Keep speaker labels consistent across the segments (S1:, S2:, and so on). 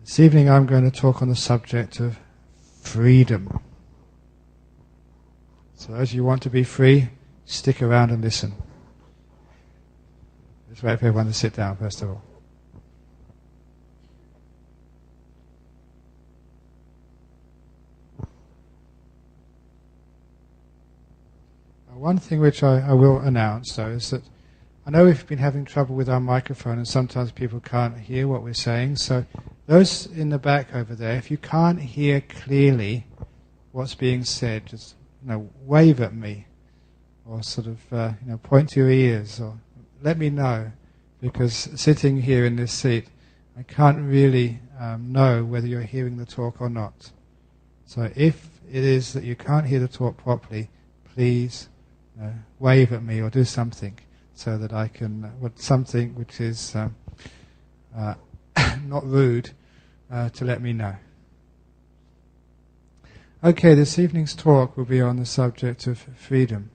S1: This evening I'm going to talk on the subject of freedom. So as you want to be free, stick around and listen. Let's wait for everyone to sit down first of all. One thing which I will announce though is that I know we've been having trouble with our microphone and sometimes people can't hear what we're saying, so those in the back over there, if you can't hear clearly what's being said, just wave at me or sort of point to your ears or let me know, because sitting here in this seat I can't really know whether you're hearing the talk or not. So if it is that you can't hear the talk properly, please wave at me or do something so that I can, something which is not rude, to let me know. Okay, this evening's talk will be on the subject of freedom.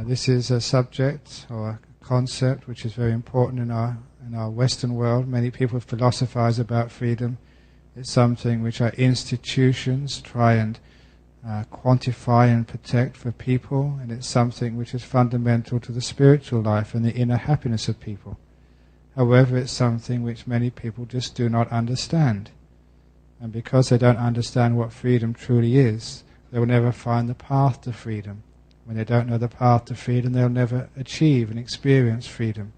S1: This is a subject or a concept which is very important in our Western world. Many people philosophize about freedom. It's something which our institutions try and quantify and protect for people, and it's something which is fundamental to the spiritual life and the inner happiness of people. However, it's something which many people just do not understand. And because they don't understand what freedom truly is, they will never find the path to freedom. When they don't know the path to freedom, they'll never achieve and experience freedom,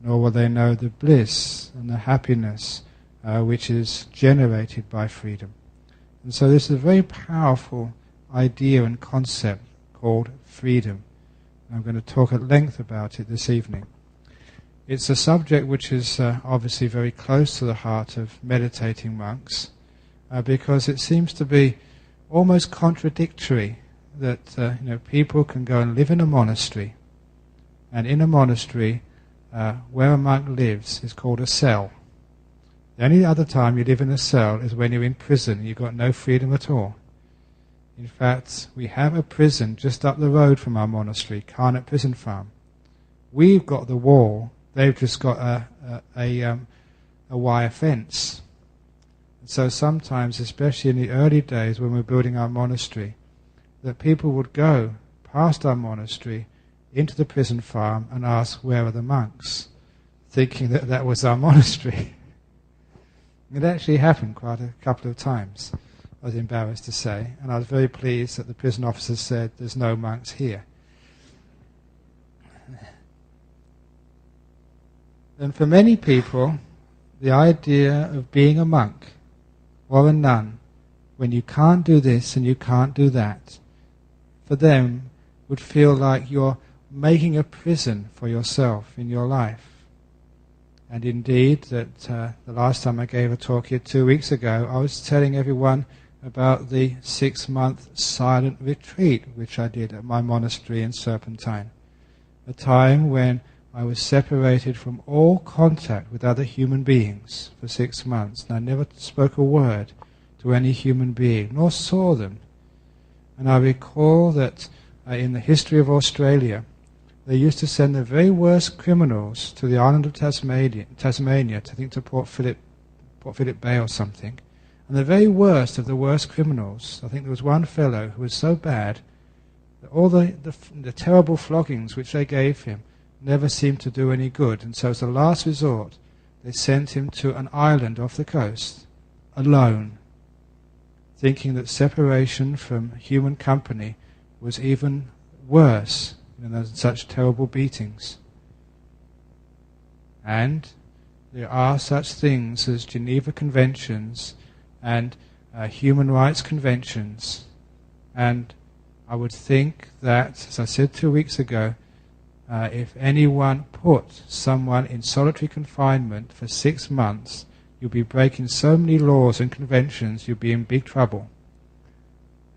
S1: nor will they know the bliss and the happiness which is generated by freedom. And so this is a very powerful idea and concept called freedom. I'm going to talk at length about it this evening. It's a subject which is obviously very close to the heart of meditating monks, because it seems to be almost contradictory that people can go and live in a monastery, and in a monastery where a monk lives is called a cell. The only other time you live in a cell is when you're in prison. You've got no freedom at all. In fact, we have a prison just up the road from our monastery, Karnak Prison Farm. We've got the wall. They've just got a wire fence. And so sometimes, especially in the early days when we're building our monastery, that people would go past our monastery into the prison farm and ask, where are the monks? Thinking that that was our monastery. It actually happened quite a couple of times, I was embarrassed to say, and I was very pleased that the prison officers said there's no monks here. And for many people, the idea of being a monk or a nun, when you can't do this and you can't do that, for them would feel like you're making a prison for yourself in your life. And indeed, that the last time I gave a talk here 2 weeks ago, I was telling everyone about the 6-month silent retreat which I did at my monastery in Serpentine. A time when I was separated from all contact with other human beings for 6 months, and I never spoke a word to any human being, nor saw them. And I recall that in the history of Australia, they used to send the very worst criminals to the island of Tasmania, I think to Port Phillip Bay or something. And the very worst of the worst criminals, I think there was one fellow who was so bad that all the terrible floggings which they gave him never seemed to do any good. And so as a last resort, they sent him to an island off the coast, alone, thinking that separation from human company was even worse than such terrible beatings. And there are such things as Geneva Conventions and human rights conventions, and I would think that, as I said 2 weeks ago, if anyone put someone in solitary confinement for 6 months, you'll be breaking so many laws and conventions, you'll be in big trouble.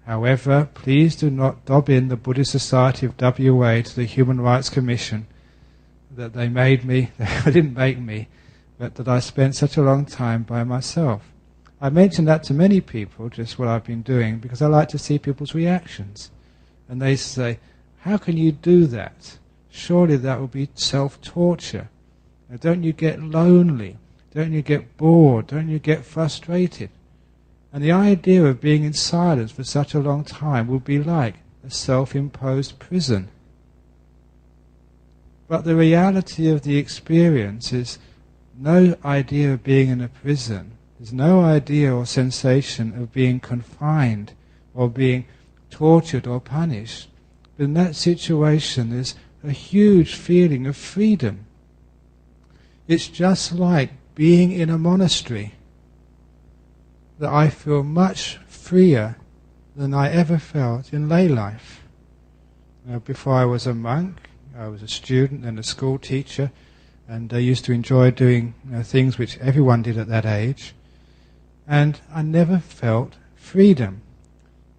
S1: However, please do not dob in the Buddhist Society of WA to the Human Rights Commission that they made me, they didn't make me, but that I spent such a long time by myself. I mention that to many people, just what I've been doing, because I like to see people's reactions. And they say, how can you do that? Surely that would be self-torture. Now, don't you get lonely? Don't you get bored? Don't you get frustrated? And the idea of being in silence for such a long time would be like a self-imposed prison. But the reality of the experience is no idea of being in a prison. There's no idea or sensation of being confined or being tortured or punished. But in that situation there's a huge feeling of freedom. It's just like being in a monastery, that I feel much freer than I ever felt in lay life. Before I was a monk, I was a student and a school teacher, and I used to enjoy doing things which everyone did at that age, and I never felt freedom.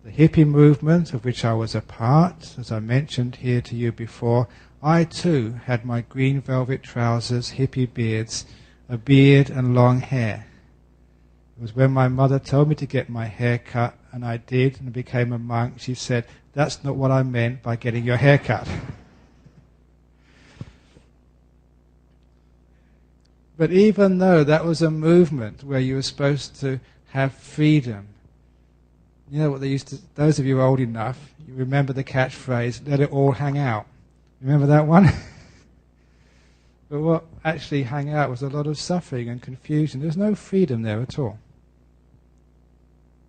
S1: The hippie movement, of which I was a part, as I mentioned here to you before, I too had my green velvet trousers, hippie beards, a beard and long hair. It was when my mother told me to get my hair cut, and I did, and became a monk. She said, "That's not what I meant by getting your hair cut." But even though that was a movement where you were supposed to have freedom, you know what they used to, those of you old enough, you remember the catchphrase, "Let it all hang out." Remember that one? But what actually hung out was a lot of suffering and confusion. There's no freedom there at all.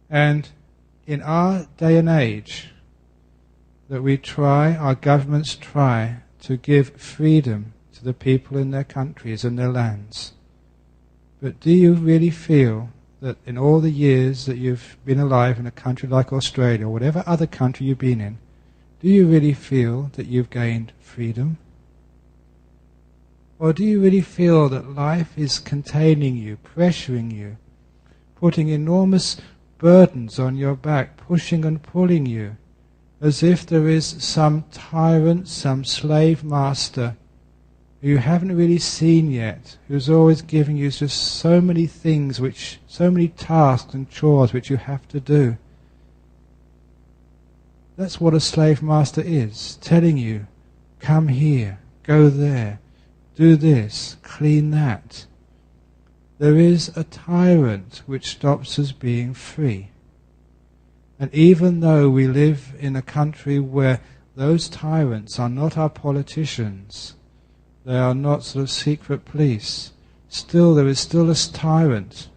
S1: And in our day and age, that we try, our governments try to give freedom to the people in their countries and their lands. But do you really feel that in all the years that you've been alive in a country like Australia, or whatever other country you've been in, do you really feel that you've gained freedom? Or do you really feel that life is containing you, pressuring you, putting enormous burdens on your back, pushing and pulling you, as if there is some tyrant, some slave master who you haven't really seen yet, who's always giving you just so many things, so many tasks and chores which you have to do? That's what a slave master is, telling you, come here, go there, do this, clean that. There is a tyrant which stops us being free. And even though we live in a country where those tyrants are not our politicians, they are not sort of secret police, still there is still a tyrant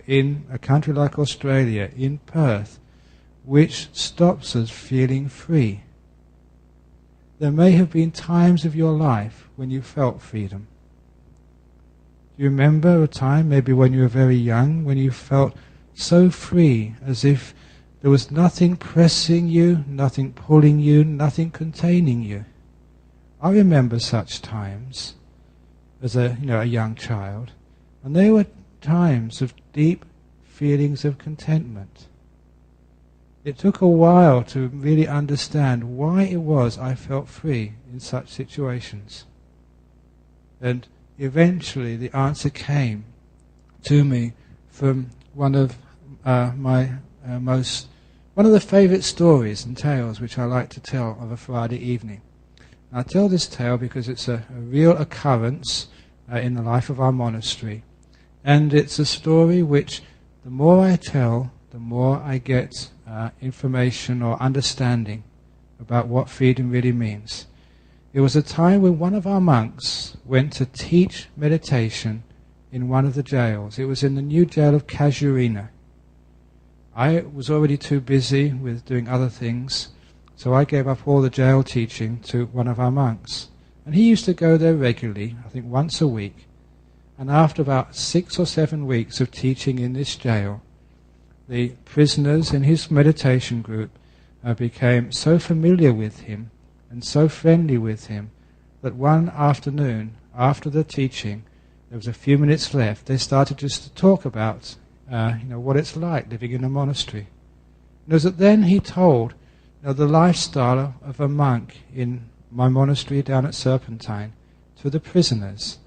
S1: in a country like Australia, in Perth, which stops us feeling free. There may have been times of your life when you felt freedom. Do you remember a time, maybe when you were very young, when you felt so free, as if there was nothing pressing you, nothing pulling you, nothing containing you? I remember such times as a young child, and they were times of deep feelings of contentment. It took a while to really understand why it was I felt free in such situations. And eventually the answer came to me from one of the favourite stories and tales which I like to tell of a Friday evening. I tell this tale because it's a real occurrence in the life of our monastery, and it's a story which the more I tell, the more I get information or understanding about what freedom really means. It was a time when one of our monks went to teach meditation in one of the jails. It was in the new jail of Casuarina. I was already too busy with doing other things, so I gave up all the jail teaching to one of our monks. And he used to go there regularly, I think once a week. And after about 6 or 7 weeks of teaching in this jail, the prisoners in his meditation group became so familiar with him and so friendly with him that one afternoon, after the teaching, there was a few minutes left, they started just to talk about what it's like living in a monastery. And it was then he told the lifestyle of a monk in my monastery down at Serpentine to the prisoners.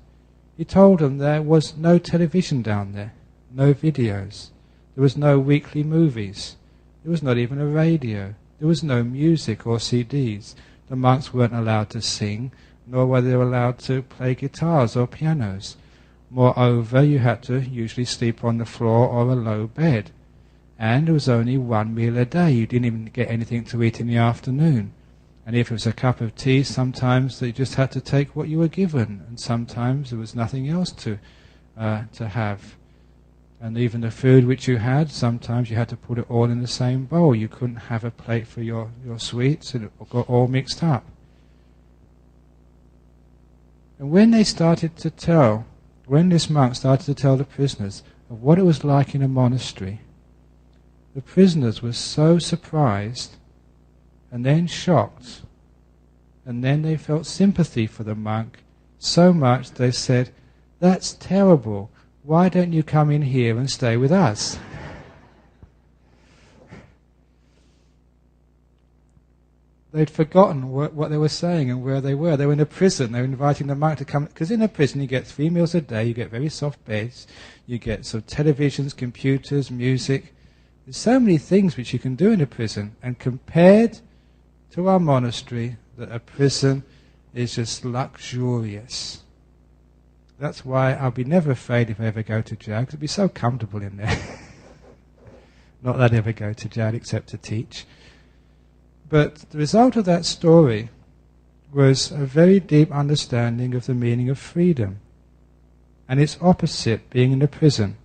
S1: He told them there was no television down there, no videos. There was no weekly movies. There was not even a radio. There was no music or CDs. The monks weren't allowed to sing, nor were they allowed to play guitars or pianos. Moreover, you had to usually sleep on the floor or a low bed. And it was only one meal a day. You didn't even get anything to eat in the afternoon. And if it was a cup of tea, sometimes you just had to take what you were given. And sometimes there was nothing else to have. And even the food which you had, sometimes you had to put it all in the same bowl. You couldn't have a plate for your sweets, and it got all mixed up. And when this monk started to tell the prisoners of what it was like in a monastery, the prisoners were so surprised, and then shocked, and then they felt sympathy for the monk so much they said, "That's terrible. Why don't you come in here and stay with us?" They'd forgotten what they were saying and where they were. They were in a prison. They were inviting the monk to come. Because in a prison you get 3 meals a day, you get very soft beds, you get sort of televisions, computers, music. There's so many things which you can do in a prison. And compared to our monastery, that a prison is just luxurious. That's why I'll be never afraid if I ever go to jail, because it'll be so comfortable in there. Not that I ever go to jail except to teach. But the result of that story was a very deep understanding of the meaning of freedom, and its opposite being in a prison.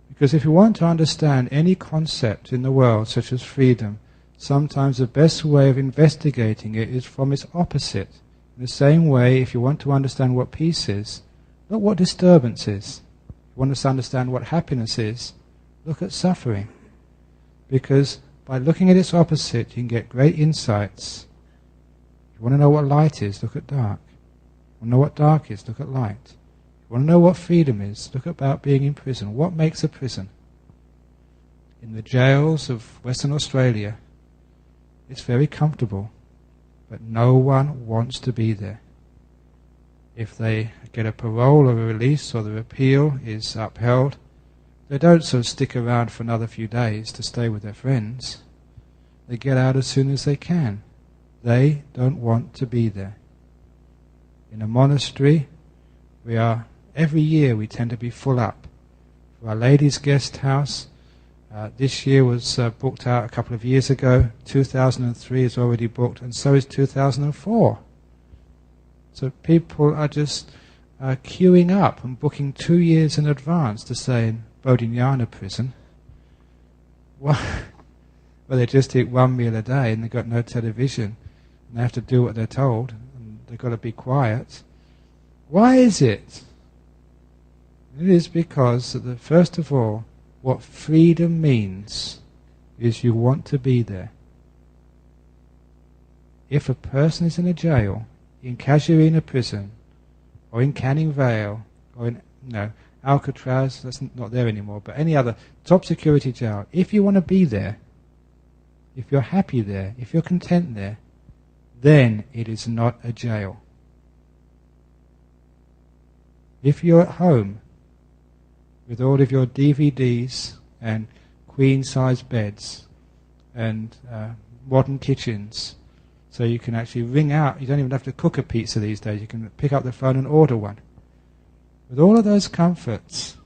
S1: Because if you want to understand any concept in the world, such as freedom, sometimes the best way of investigating it is from its opposite. In the same way, if you want to understand what peace is, look what disturbance is. If you want to understand what happiness is, look at suffering. Because by looking at its opposite, you can get great insights. If you want to know what light is, look at dark. If you want to know what dark is, look at light. If you want to know what freedom is, look about being in prison. What makes a prison? In the jails of Western Australia, it's very comfortable, but no one wants to be there. If they get a parole or a release, or the appeal is upheld, they don't sort of stick around for another few days to stay with their friends. They get out as soon as they can. They don't want to be there. In a monastery, every year we tend to be full up. For Our Lady's Guest House, this year was booked out a couple of years ago. 2003 is already booked, and so is 2004. So people are just queuing up and booking 2 years in advance to stay in Bodhinyana prison. Well, they just eat 1 meal a day and they've got no television, and they have to do what they're told, and they've got to be quiet. Why is it? It is because, first of all, what freedom means is you want to be there. If a person is in a jail, in Casuarina prison, or in Canning Vale, or in Alcatraz, that's not there anymore, but any other top security jail, if you want to be there, if you're happy there, if you're content there, then it is not a jail. If you're at home with all of your DVDs and queen-size beds and modern kitchens, so you can actually ring out, you don't even have to cook a pizza these days, you can pick up the phone and order one. With all of those comforts,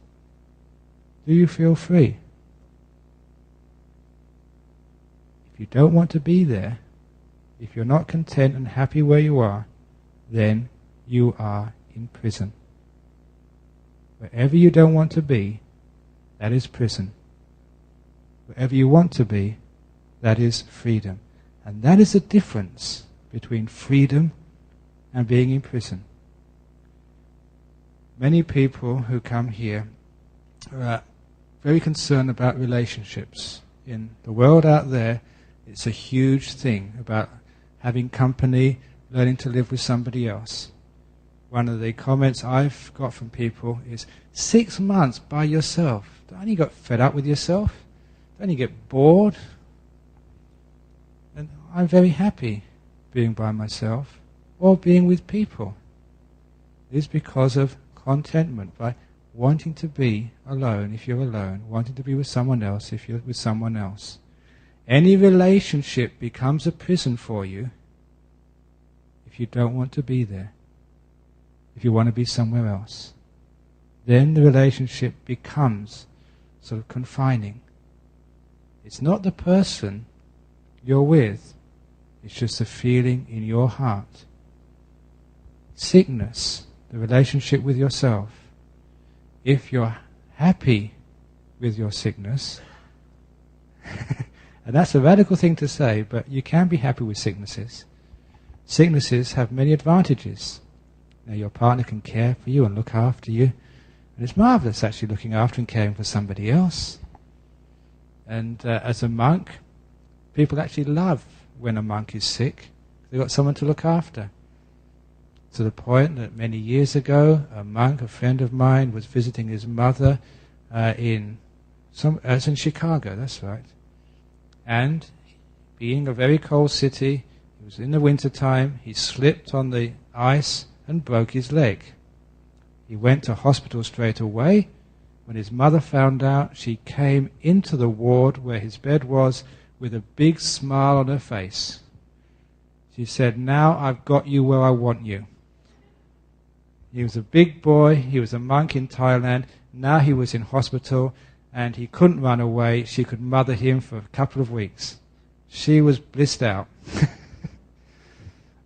S1: do you feel free? If you don't want to be there, if you're not content and happy where you are, then you are in prison. Wherever you don't want to be, that is prison. Wherever you want to be, that is freedom. And that is the difference between freedom and being in prison. Many people who come here are very concerned about relationships. In the world out there, it's a huge thing about having company, learning to live with somebody else. One of the comments I've got from people is, 6 months by yourself. Don't you get fed up with yourself? Don't you get bored? And I'm very happy being by myself or being with people. It is because of contentment, by wanting to be alone if you're alone, wanting to be with someone else if you're with someone else. Any relationship becomes a prison for you if you don't want to be there, if you want to be somewhere else. then the relationship becomes sort of confining. It's not the person you're with, it's just a feeling in your heart. Sickness, the relationship with yourself. If you're happy with your sickness, and that's a radical thing to say, but you can be happy with sicknesses. Sicknesses have many advantages. Now, your partner can care for you and look after you, and it's marvellous actually looking after and caring for somebody else. And as a monk, people actually love when a monk is sick. They've got someone to look after. To the point that many years ago, a monk, a friend of mine, was visiting his mother in Chicago, that's right. And being a very cold city, it was in the winter time, he slipped on the ice and broke his leg. He went to hospital straight away. When his mother found out, she came into the ward where his bed was with a big smile on her face. She said, "Now I've got you where I want you." He was a big boy, he was a monk in Thailand, now he was in hospital and he couldn't run away, she could mother him for a couple of weeks. She was blissed out.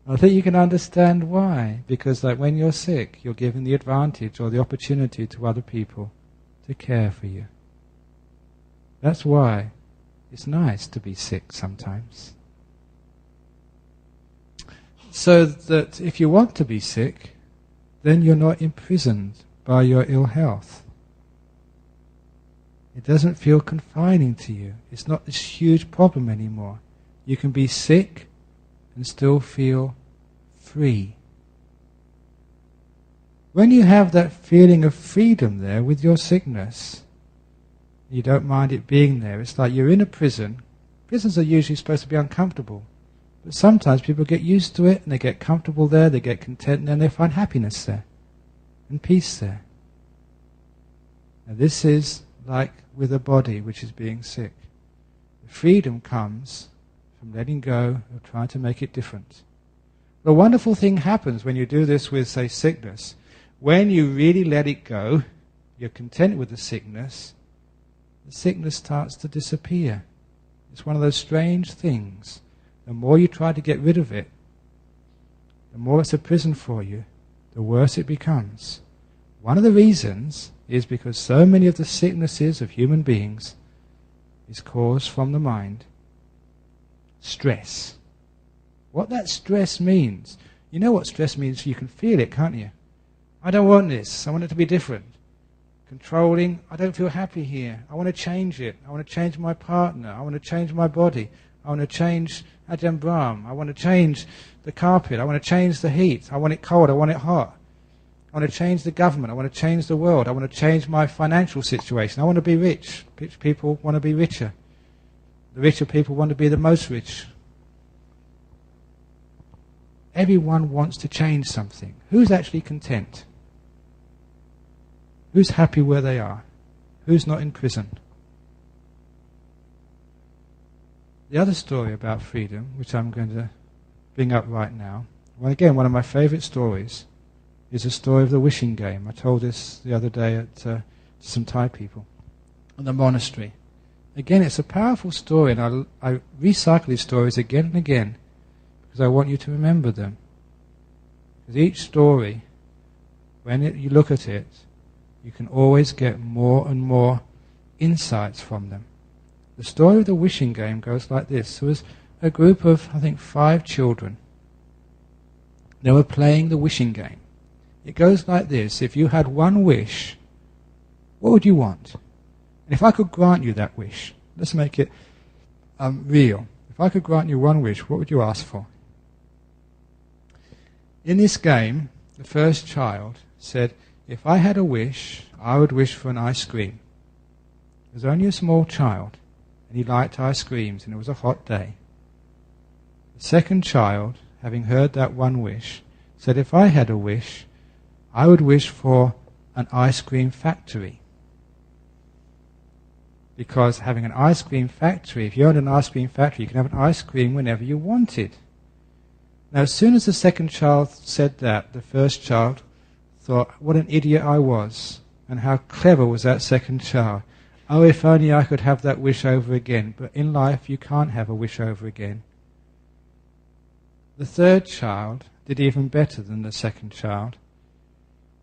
S1: I think you can understand why, because like when you're sick, you're given the advantage or the opportunity to other people to care for you. That's why it's nice to be sick sometimes. So that if you want to be sick, then you're not imprisoned by your ill health. It doesn't feel confining to you. It's not this huge problem anymore. You can be sick and still feel free. When you have that feeling of freedom there with your sickness, you don't mind it being there. It's like you're in a prison. Prisons are usually supposed to be uncomfortable. But sometimes people get used to it and they get comfortable there, they get content, and then they find happiness there and peace there. Now this is like with a body which is being sick. The freedom comes from letting go of trying to make it different. The wonderful thing happens when you do this with, say, sickness. When you really let it go, you're content with the sickness starts to disappear. It's one of those strange things. The more you try to get rid of it, the more it's a prison for you, the worse it becomes. One of the reasons is because so many of the sicknesses of human beings is caused from the mind. Stress. What that stress means, you know what stress means, you can feel it, can't you? I don't want this, I want it to be different. Controlling, I don't feel happy here, I want to change it, I want to change my partner, I want to change my body, I want to change Ajahn Brahm, I want to change the carpet, I want to change the heat, I want it cold, I want it hot. I want to change the government, I want to change the world, I want to change my financial situation, I want to be rich. Rich people want to be richer. The richer people want to be the most rich. Everyone wants to change something. Who's actually content? Who's happy where they are? Who's not in prison? The other story about freedom, which I'm going to bring up right now, well, again, one of my favourite stories, is a story of the wishing game. I told this the other day to some Thai people in the monastery. Again, it's a powerful story, and I recycle these stories again and again because I want you to remember them. Because each story, when you look at it, you can always get more and more insights from them. The story of the wishing game goes like this. There was a group of, I think, 5 children. They were playing the wishing game. It goes like this. If you had one wish, what would you want? And if I could grant you that wish, let's make it real. If I could grant you one wish, what would you ask for? In this game, the first child said, if I had a wish, I would wish for an ice cream. He was only a small child, and he liked ice creams, and it was a hot day. The second child, having heard that one wish, said, if I had a wish, I would wish for an ice cream factory. Because having an ice cream factory, if you owned an ice cream factory, you can have an ice cream whenever you wanted. Now, as soon as the second child said that, the first child thought, what an idiot I was. And how clever was that second child? Oh, if only I could have that wish over again. But in life, you can't have a wish over again. The third child did even better than the second child.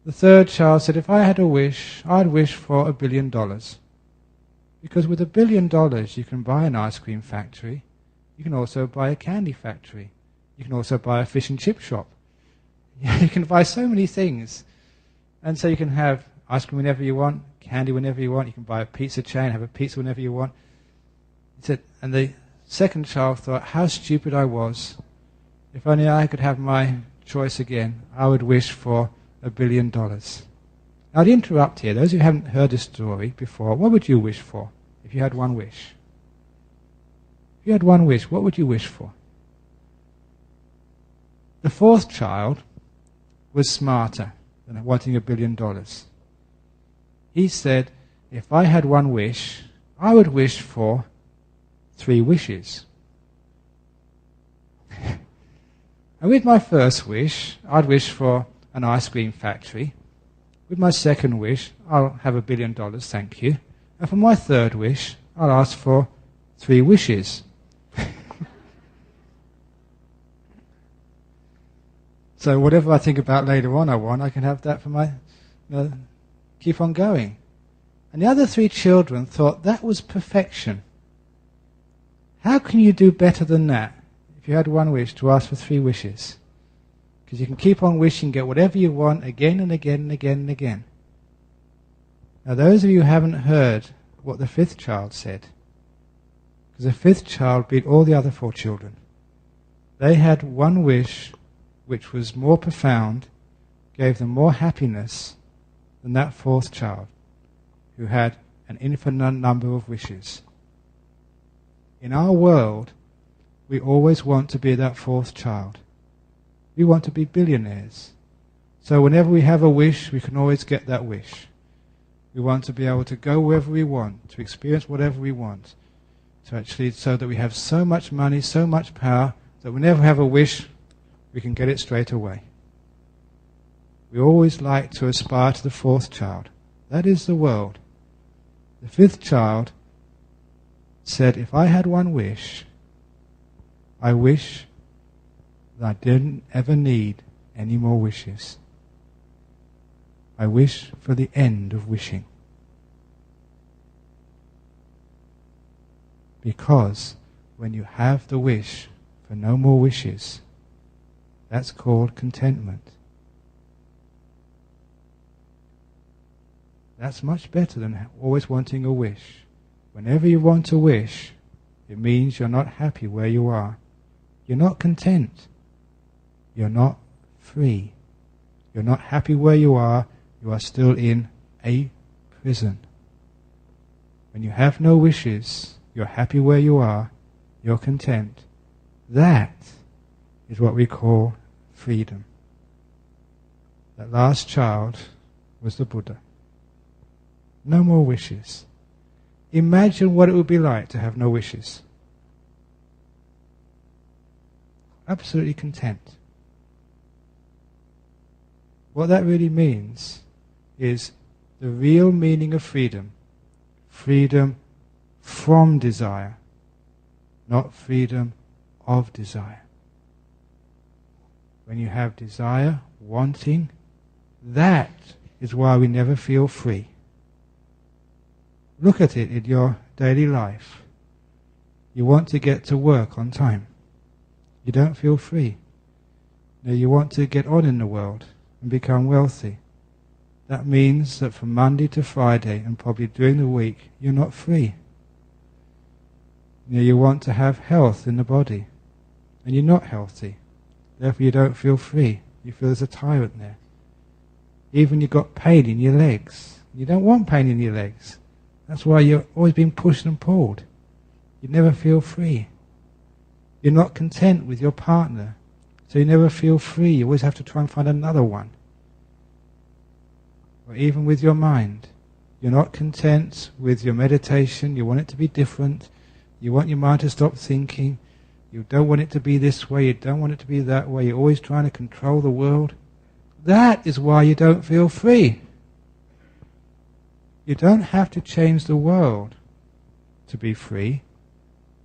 S1: The third child said, if I had a wish, I'd wish for $1 billion. Because with $1 billion, you can buy an ice cream factory. You can also buy a candy factory. You can also buy a fish and chip shop. You can buy so many things. And so you can have ice cream whenever you want, candy whenever you want. You can buy a pizza chain, have a pizza whenever you want. He said, and the second child thought, how stupid I was. If only I could have my choice again, I would wish for $1 billion. Now, I'd interrupt here. Those who haven't heard this story before, what would you wish for if you had one wish? If you had one wish, what would you wish for? The fourth child was smarter than wanting $1 billion. He said, if I had one wish, I would wish for 3 wishes. And with my first wish, I'd wish for an ice cream factory. With my second wish, I'll have $1 billion, thank you. And for my third wish, I'll ask for 3 wishes. So whatever I think about later on I can have that for my, keep on going. And the other 3 children thought that was perfection. How can you do better than that if you had one wish to ask for 3 wishes? Because you can keep on wishing, get whatever you want again and again and again and again. Now those of you who haven't heard what the 5th child said, because the 5th child beat all the other 4 children. They had one wish which was more profound, gave them more happiness than that 4th child, who had an infinite number of wishes. In our world, we always want to be that 4th child. We want to be billionaires. So whenever we have a wish, we can always get that wish. We want to be able to go wherever we want, to experience whatever we want, so that we have so much money, so much power, that whenever we have a wish, we can get it straight away. We always like to aspire to the 4th child. That is the world. The 5th child said, if I had one wish, I wish that I didn't ever need any more wishes. I wish for the end of wishing. Because when you have the wish for no more wishes, that's called contentment. That's much better than always wanting a wish. Whenever you want a wish, it means you're not happy where you are. You're not content. You're not free. You're not happy where you are. You are still in a prison. When you have no wishes, you're happy where you are, you're content. That is what we call freedom. That last child was the Buddha. No more wishes. Imagine what it would be like to have no wishes. Absolutely content. What that really means is the real meaning of freedom. Freedom from desire, not freedom of desire. When you have desire, wanting, that is why we never feel free. Look at it in your daily life. You want to get to work on time. You don't feel free. Now you want to get on in the world and become wealthy. That means that from Monday to Friday and probably during the week, you're not free. You want to have health in the body, and you're not healthy. Therefore you don't feel free. You feel there's a tyrant there. Even you've got pain in your legs. You don't want pain in your legs. That's why you're always being pushed and pulled. You never feel free. You're not content with your partner, so you never feel free. You always have to try and find another one. Or even with your mind. You're not content with your meditation. You want it to be different. You want your mind to stop thinking. You don't want it to be this way. You don't want it to be that way. You're always trying to control the world. That is why you don't feel free. You don't have to change the world to be free.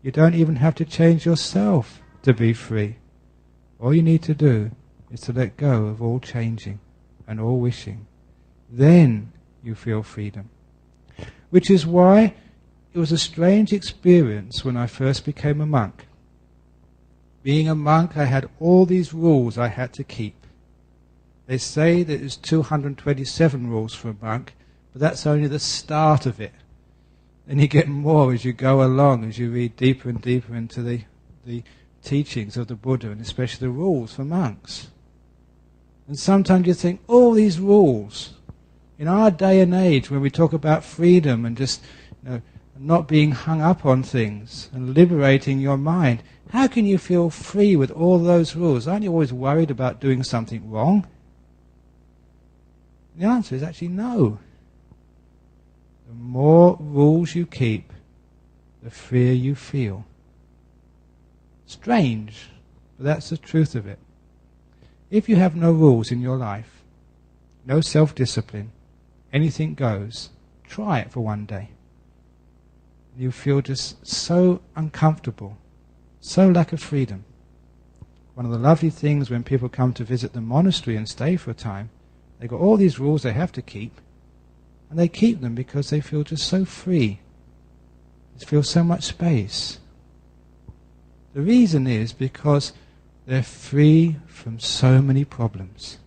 S1: You don't even have to change yourself to be free. All you need to do is to let go of all changing and all wishing. Then you feel freedom. Which is why it was a strange experience when I first became a monk. Being a monk, I had all these rules I had to keep. They say that there's 227 rules for a monk, but that's only the start of it. And you get more as you go along, as you read deeper and deeper into the teachings of the Buddha, and especially the rules for monks. And sometimes you think, all these rules, in our day and age when we talk about freedom and just not being hung up on things and liberating your mind, how can you feel free with all those rules? Aren't you always worried about doing something wrong? The answer is actually no. The more rules you keep, the freer you feel. Strange, but that's the truth of it. If you have no rules in your life, no self-discipline, anything goes, try it for one day. You feel just so uncomfortable, so lack of freedom. One of the lovely things when people come to visit the monastery and stay for a time, they've got all these rules they have to keep, and they keep them because they feel just so free. They feel so much space. The reason is because they're free from so many problems.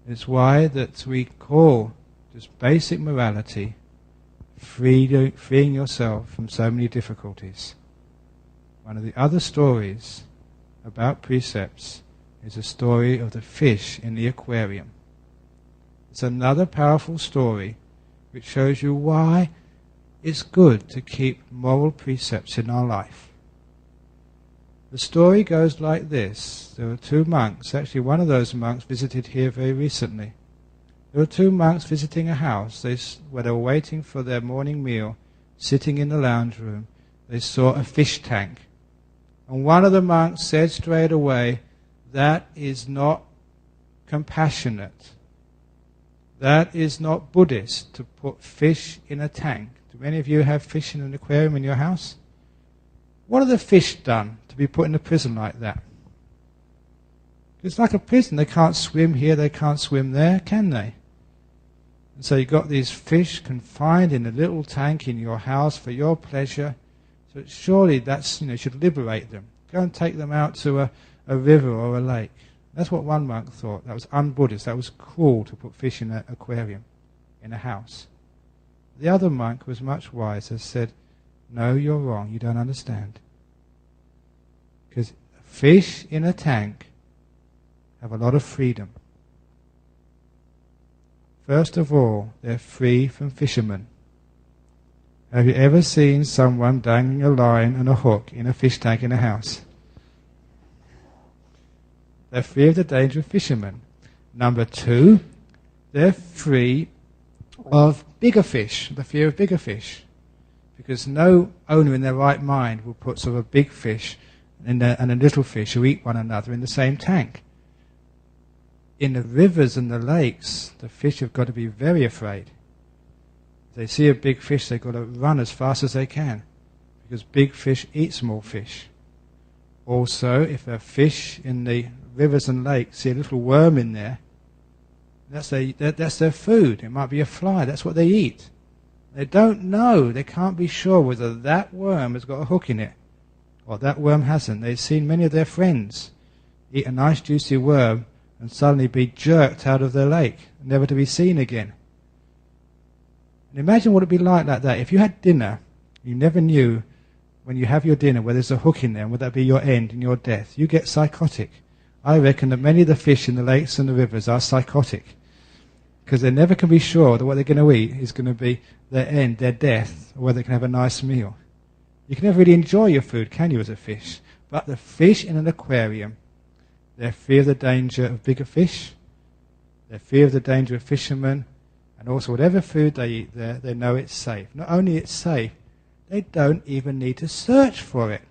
S1: It's why that we call just basic morality freeing yourself from so many difficulties. One of the other stories about precepts is a story of the fish in the aquarium. It's another powerful story which shows you why it's good to keep moral precepts in our life. The story goes like this. There were two monks. Actually, one of those monks visited here very recently. There were two monks visiting a house where they were waiting for their morning meal, sitting in the lounge room. They saw a fish tank. And one of the monks said straight away, "That is not compassionate. That is not Buddhist to put fish in a tank." Do many of you have fish in an aquarium in your house? What have the fish done to be put in a prison like that? It's like a prison. They can't swim here, they can't swim there, can they? And so you've got these fish confined in a little tank in your house for your pleasure. So surely that's, should liberate them. Go and take them out to a river or a lake. That's what one monk thought. That was un-Buddhist. That was cruel to put fish in an aquarium, in a house. The other monk was much wiser, said, "No, you're wrong. You don't understand. Because fish in a tank have a lot of freedom. First of all, they're free from fishermen. Have you ever seen someone dangling a line and a hook in a fish tank in a house? They're free of the danger of fishermen. Number two, they're free of bigger fish, the fear of bigger fish. Because no owner in their right mind will put sort of a big fish and a little fish who eat one another in the same tank. In the rivers and the lakes, the fish have got to be very afraid. If they see a big fish, they've got to run as fast as they can, because big fish eat small fish. Also, if a fish in the rivers and lakes see a little worm in there, that's their food. It might be a fly. That's what they eat. They don't know. They can't be sure whether that worm has got a hook in it or that worm hasn't. They've seen many of their friends eat a nice juicy worm and suddenly be jerked out of their lake, never to be seen again. And imagine what it would be like that. If you had dinner, you never knew when you have your dinner where there's a hook in there, and would that be your end and your death? You get psychotic. I reckon that many of the fish in the lakes and the rivers are psychotic, because they never can be sure that what they're going to eat is going to be their end, their death, or whether they can have a nice meal. You can never really enjoy your food, can you, as a fish? But the fish in an aquarium, they fear the danger of bigger fish, they fear the danger of fishermen, and also whatever food they eat there, they know it's safe. Not only it's safe, they don't even need to search for it.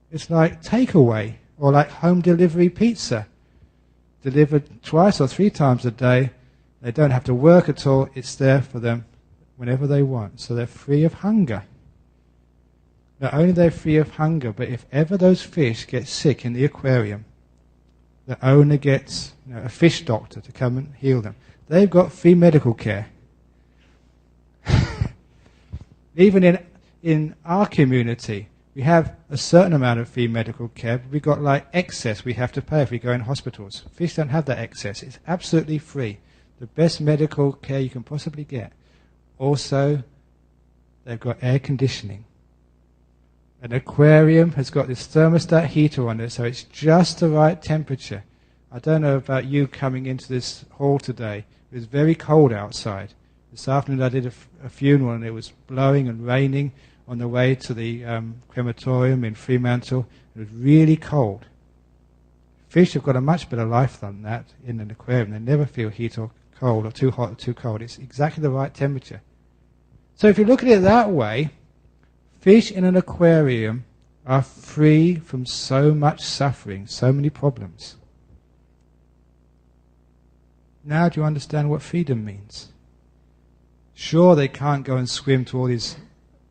S1: It's like takeaway, or like home delivery pizza, delivered 2 or 3 times a day. They don't have to work at all. It's there for them whenever they want. So they're free of hunger. Not only are they free of hunger, but if ever those fish get sick in the aquarium, the owner gets a fish doctor to come and heal them. They've got free medical care. Even in our community, we have a certain amount of free medical care, but we've got like excess we have to pay if we go in hospitals. Fish don't have that excess. It's absolutely free. The best medical care you can possibly get. Also, they've got air conditioning. An aquarium has got this thermostat heater on it, so it's just the right temperature. I don't know about you coming into this hall today. It was very cold outside. This afternoon I did a funeral and it was blowing and raining on the way to the crematorium in Fremantle. It was really cold. Fish have got a much better life than that in an aquarium. They never feel heat or cold or too hot or too cold. It's exactly the right temperature. So if you look at it that way, fish in an aquarium are free from so much suffering, so many problems. Now do you understand what freedom means? Sure, they can't go and swim to all these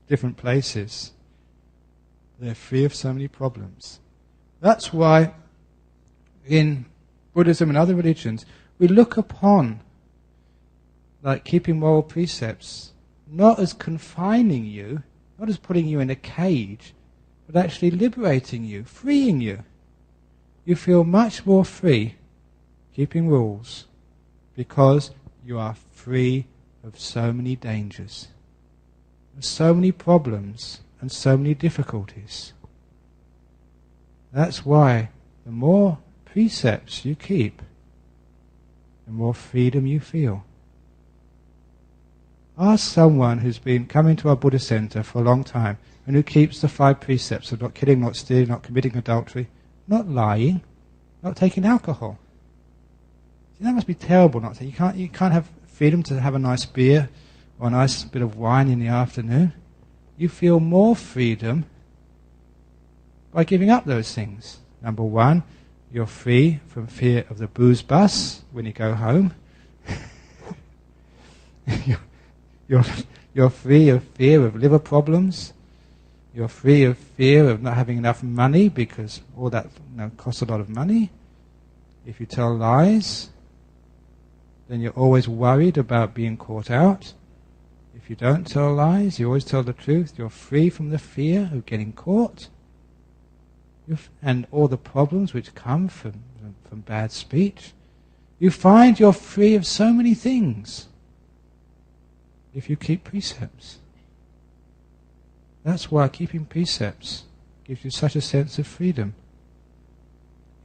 S1: different places. They're free of so many problems. That's why in Buddhism and other religions, we look upon like keeping moral precepts not as confining you, not as putting you in a cage, but actually liberating you, freeing you. You feel much more free keeping rules because you are free of so many dangers, so many problems, and so many difficulties. That's why the more precepts you keep, the more freedom you feel. Ask someone who's been coming to our Buddha center for a long time and who keeps the 5 precepts of not killing, not stealing, not committing adultery, not lying, not taking alcohol. See, that must be terrible not to. You can't have freedom to have a nice beer or a nice bit of wine in the afternoon. You feel more freedom by giving up those things. Number 1, you're free from fear of the booze bus when you go home. You're free of fear of liver problems. You're free of fear of not having enough money because all that costs a lot of money. If you tell lies, then you're always worried about being caught out. If you don't tell lies, you always tell the truth. You're free from the fear of getting caught. And all the problems which come from bad speech. You find you're free of so many things if you keep precepts. That's why keeping precepts gives you such a sense of freedom.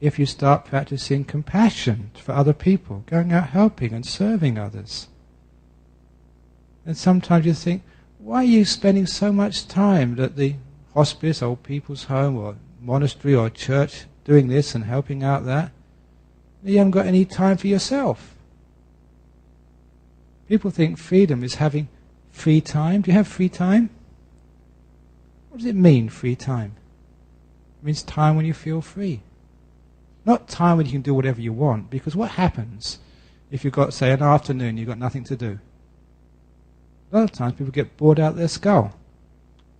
S1: If you start practicing compassion for other people, going out helping and serving others, and sometimes you think, why are you spending so much time at the hospice, old people's home, or monastery or church doing this and helping out that? You haven't got any time for yourself. People think freedom is having free time. Do you have free time? What does it mean, free time? It means time when you feel free. Not time when you can do whatever you want, because what happens if you've got, say, an afternoon, you've got nothing to do? A lot of times people get bored out their skull.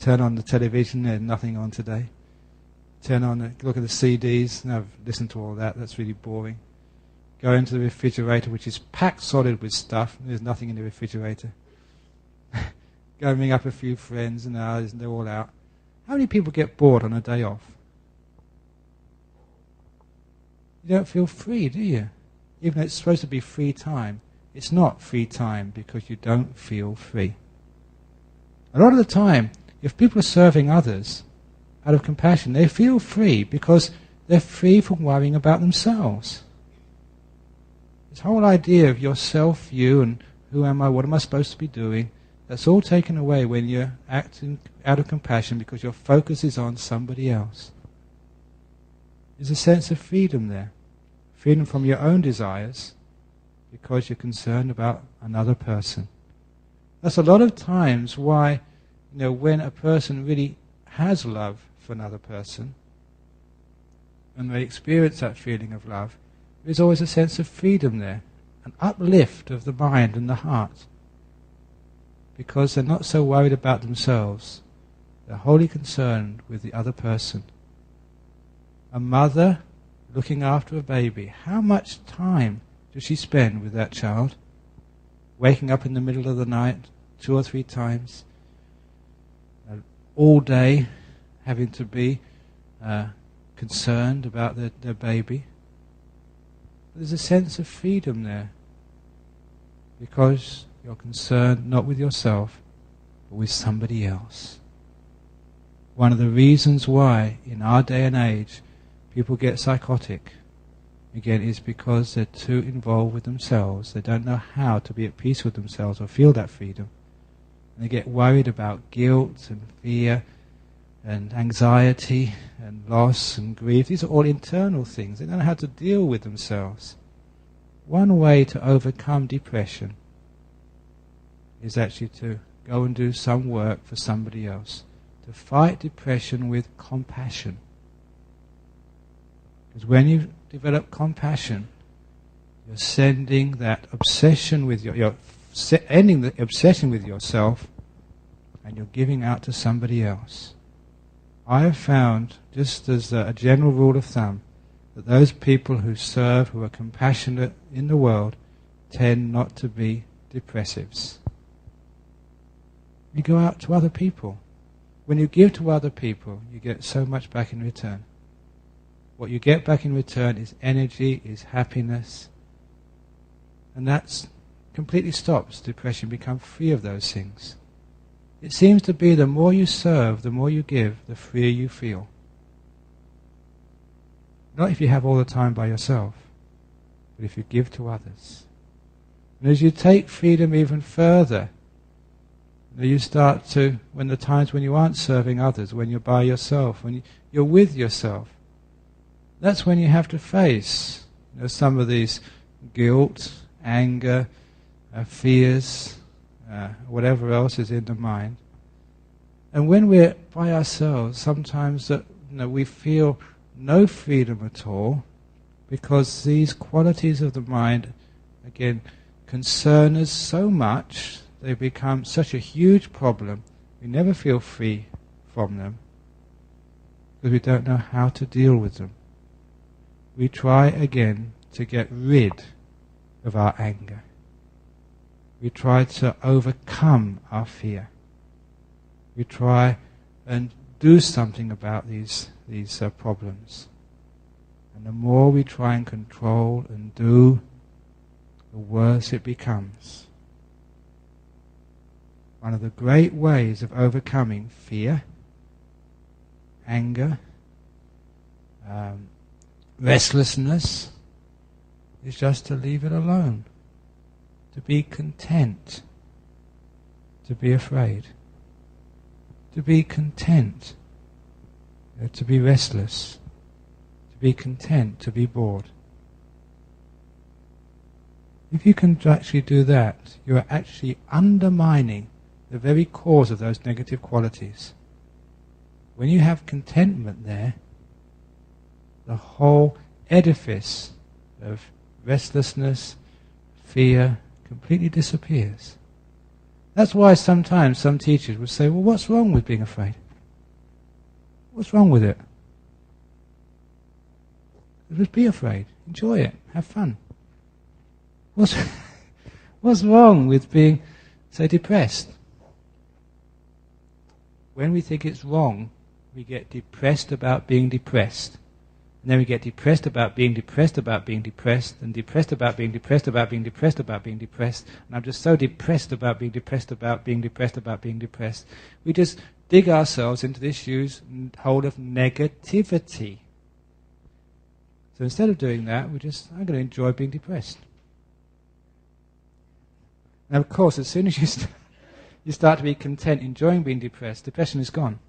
S1: Turn on the television, there's nothing on today. Look at the CDs, no, listen to all that, that's really boring. Go into the refrigerator, which is packed solid with stuff, and there's nothing in the refrigerator. Go and ring up a few friends, and they're all out. How many people get bored on a day off? You don't feel free, do you? Even though it's supposed to be free time, it's not free time because you don't feel free. A lot of the time, if people are serving others out of compassion, they feel free because they're free from worrying about themselves. This whole idea of yourself, you, and who am I, what am I supposed to be doing, that's all taken away when you're acting out of compassion because your focus is on somebody else. There's a sense of freedom there. Freedom from your own desires because you're concerned about another person. That's a lot of times why, when a person really has love for another person and they experience that feeling of love, there's always a sense of freedom there. an uplift of the mind and the heart, because they're not so worried about themselves. They're wholly concerned with the other person. A mother looking after a baby, how much time does she spend with that child? Waking up in the middle of the night 2 or 3 times, all day having to be concerned about their baby. There's a sense of freedom there, because you're concerned not with yourself, but with somebody else. One of the reasons why in our day and age people get psychotic, again, is because they're too involved with themselves. They don't know how to be at peace with themselves or feel that freedom. And they get worried about guilt and fear and anxiety and loss and grief. These are all internal things. They don't know how to deal with themselves. One way to overcome depression is actually to go and do some work for somebody else. To fight depression with compassion. Because when you develop compassion, you're sending that obsession with you're ending the obsession with yourself, and you're giving out to somebody else. I have found, just as a general rule of thumb, that those people who serve, who are compassionate in the world, tend not to be depressives. You go out to other people. When you give to other people, you get so much back in return. What you get back in return is energy, is happiness, and that completely stops depression. Become free of those things. It seems to be the more you serve, the more you give, the freer you feel. Not if you have all the time by yourself, but if you give to others. And as you take freedom even further, you start to, when the times when you aren't serving others, when you're by yourself, when you're with yourself, that's when you have to face some of these guilt, anger, fears, whatever else is in the mind. And when we're by ourselves, sometimes we feel no freedom at all, because these qualities of the mind, again, concern us so much, they become such a huge problem, we never feel free from them, because we don't know how to deal with them. We try again to get rid of our anger. We try to overcome our fear. We try and do something about these problems. And the more we try and control and do, the worse it becomes. One of the great ways of overcoming fear, anger, restlessness, is just to leave it alone. To be content. To be afraid. To be content. To be restless. To be content. To be bored. If you can actually do that, you are actually undermining the very cause of those negative qualities. When you have contentment there, the whole edifice of restlessness, fear, completely disappears. That's why sometimes some teachers would say, well, what's wrong with being afraid? What's wrong with it? Just be afraid. Enjoy it. Have fun. What's wrong with being, say, depressed? When we think it's wrong, we get depressed about being depressed. And then we get depressed about being depressed about being depressed, and depressed about being depressed about being depressed about being depressed. And I'm just so depressed about being depressed about being depressed about being depressed. We just dig ourselves into this huge hole of negativity. So instead of doing that, I'm going to enjoy being depressed. Now, of course, as soon as you start to be content enjoying being depressed, depression is gone.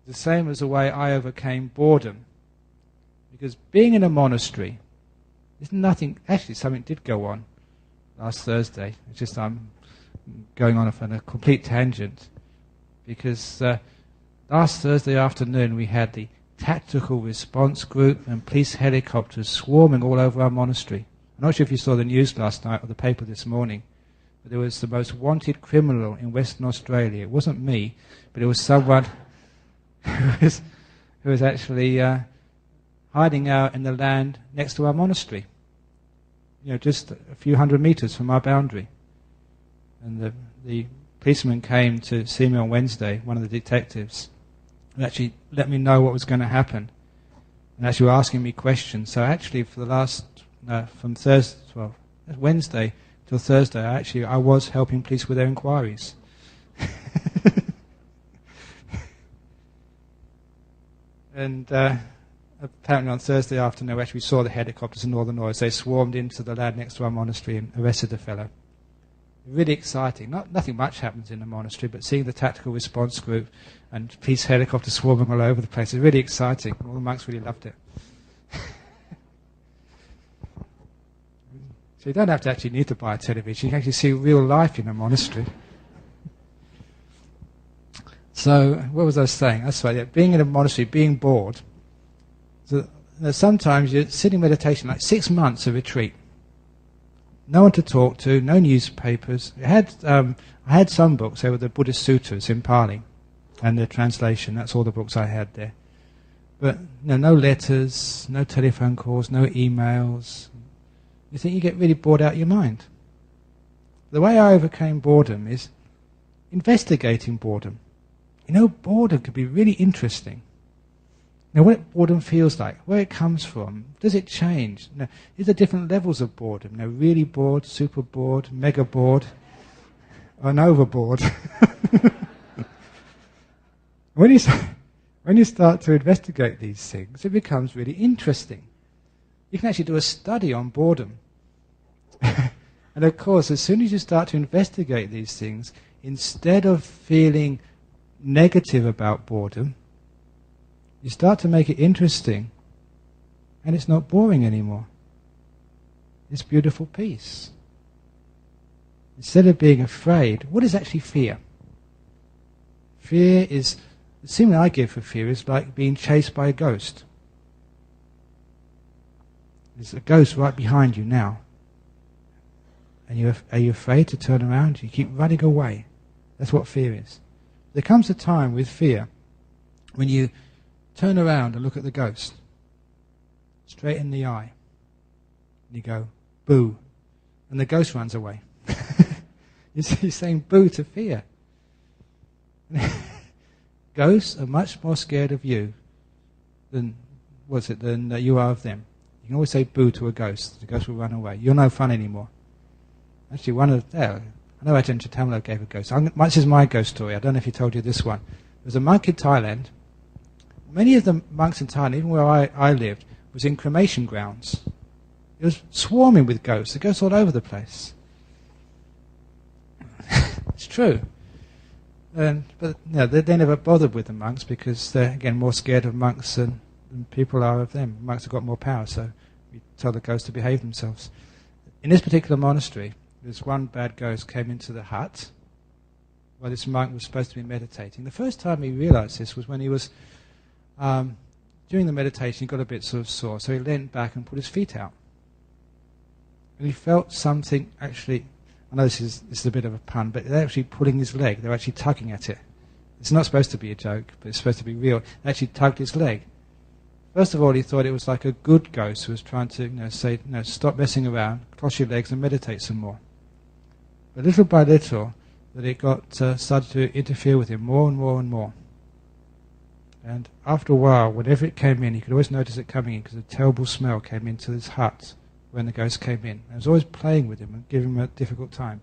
S1: The same as the way I overcame boredom. Because being in a monastery, there's nothing, actually something did go on last Thursday. It's just I'm going on a complete tangent. Because last Thursday afternoon we had the tactical response group and police helicopters swarming all over our monastery. I'm not sure if you saw the news last night or the paper this morning, but there was the most wanted criminal in Western Australia. It wasn't me, but it was someone who was actually hiding out in the land next to our monastery, just a few hundred meters from our boundary. And the policeman came to see me on Wednesday, one of the detectives, and actually let me know what was going to happen. And actually were asking me questions. So actually for the last, from Wednesday till Thursday, I was helping police with their inquiries. And apparently on Thursday afternoon, actually we saw the helicopters and all the noise. They swarmed into the land next to our monastery and arrested the fellow. Really exciting. Nothing much happens in the monastery, but seeing the tactical response group and police helicopters swarming all over the place is really exciting. All the monks really loved it. So you don't have to actually need to buy a television. You can actually see real life in a monastery. So, what was I saying? That's right, yeah, being in a monastery, being bored. So, sometimes you're sitting meditation, like 6 months of retreat. No one to talk to, no newspapers. I had some books. They were the Buddhist sutras in Pali and their translation. That's all the books I had there. But no letters, no telephone calls, no emails. You think you get really bored out of your mind. The way I overcame boredom is investigating boredom. Boredom could be really interesting. What boredom feels like, where it comes from, does it change? Is there different levels of boredom? Really bored, super bored, mega bored, and overboard. When you start to investigate these things, it becomes really interesting. You can actually do a study on boredom. And of course, as soon as you start to investigate these things, instead of feeling negative about boredom, you start to make it interesting, and it's not boring anymore. It's beautiful peace. Instead of being afraid, what is actually fear? Fear is, the symbol I give for fear is like being chased by a ghost. There's a ghost right behind you now. And are you afraid to turn around? You keep running away. That's what fear is. There comes a time with fear when you turn around and look at the ghost, straight in the eye, and you go, boo, and the ghost runs away. You're saying boo to fear. Ghosts are much more scared of you than you are of them. You can always say boo to a ghost. The ghost will run away. You're no fun anymore. Actually, I know Ajahn Brahm gave a ghost. This is my ghost story. I don't know if he told you this one. There was a monk in Thailand. Many of the monks in Thailand, even where I lived, was in cremation grounds. It was swarming with ghosts. The ghosts all over the place. It's true. But they never bothered with the monks because they're, again, more scared of monks than people are of them. Monks have got more power, so we tell the ghosts to behave themselves. In this particular monastery, this one bad ghost came into the hut while this monk was supposed to be meditating. The first time he realized this was when he was, during the meditation, he got a bit sort of sore, so he leant back and put his feet out. And he felt something actually, I know this is a bit of a pun, but they're actually pulling his leg. They're actually tugging at it. It's not supposed to be a joke, but it's supposed to be real. They actually tugged his leg. First of all, he thought it was like a good ghost who was trying to say, stop messing around, cross your legs and meditate some more. But little by little, that it started to interfere with him more and more and more. And after a while, whenever it came in, he could always notice it coming in because a terrible smell came into his hut when the ghost came in. And it was always playing with him and giving him a difficult time.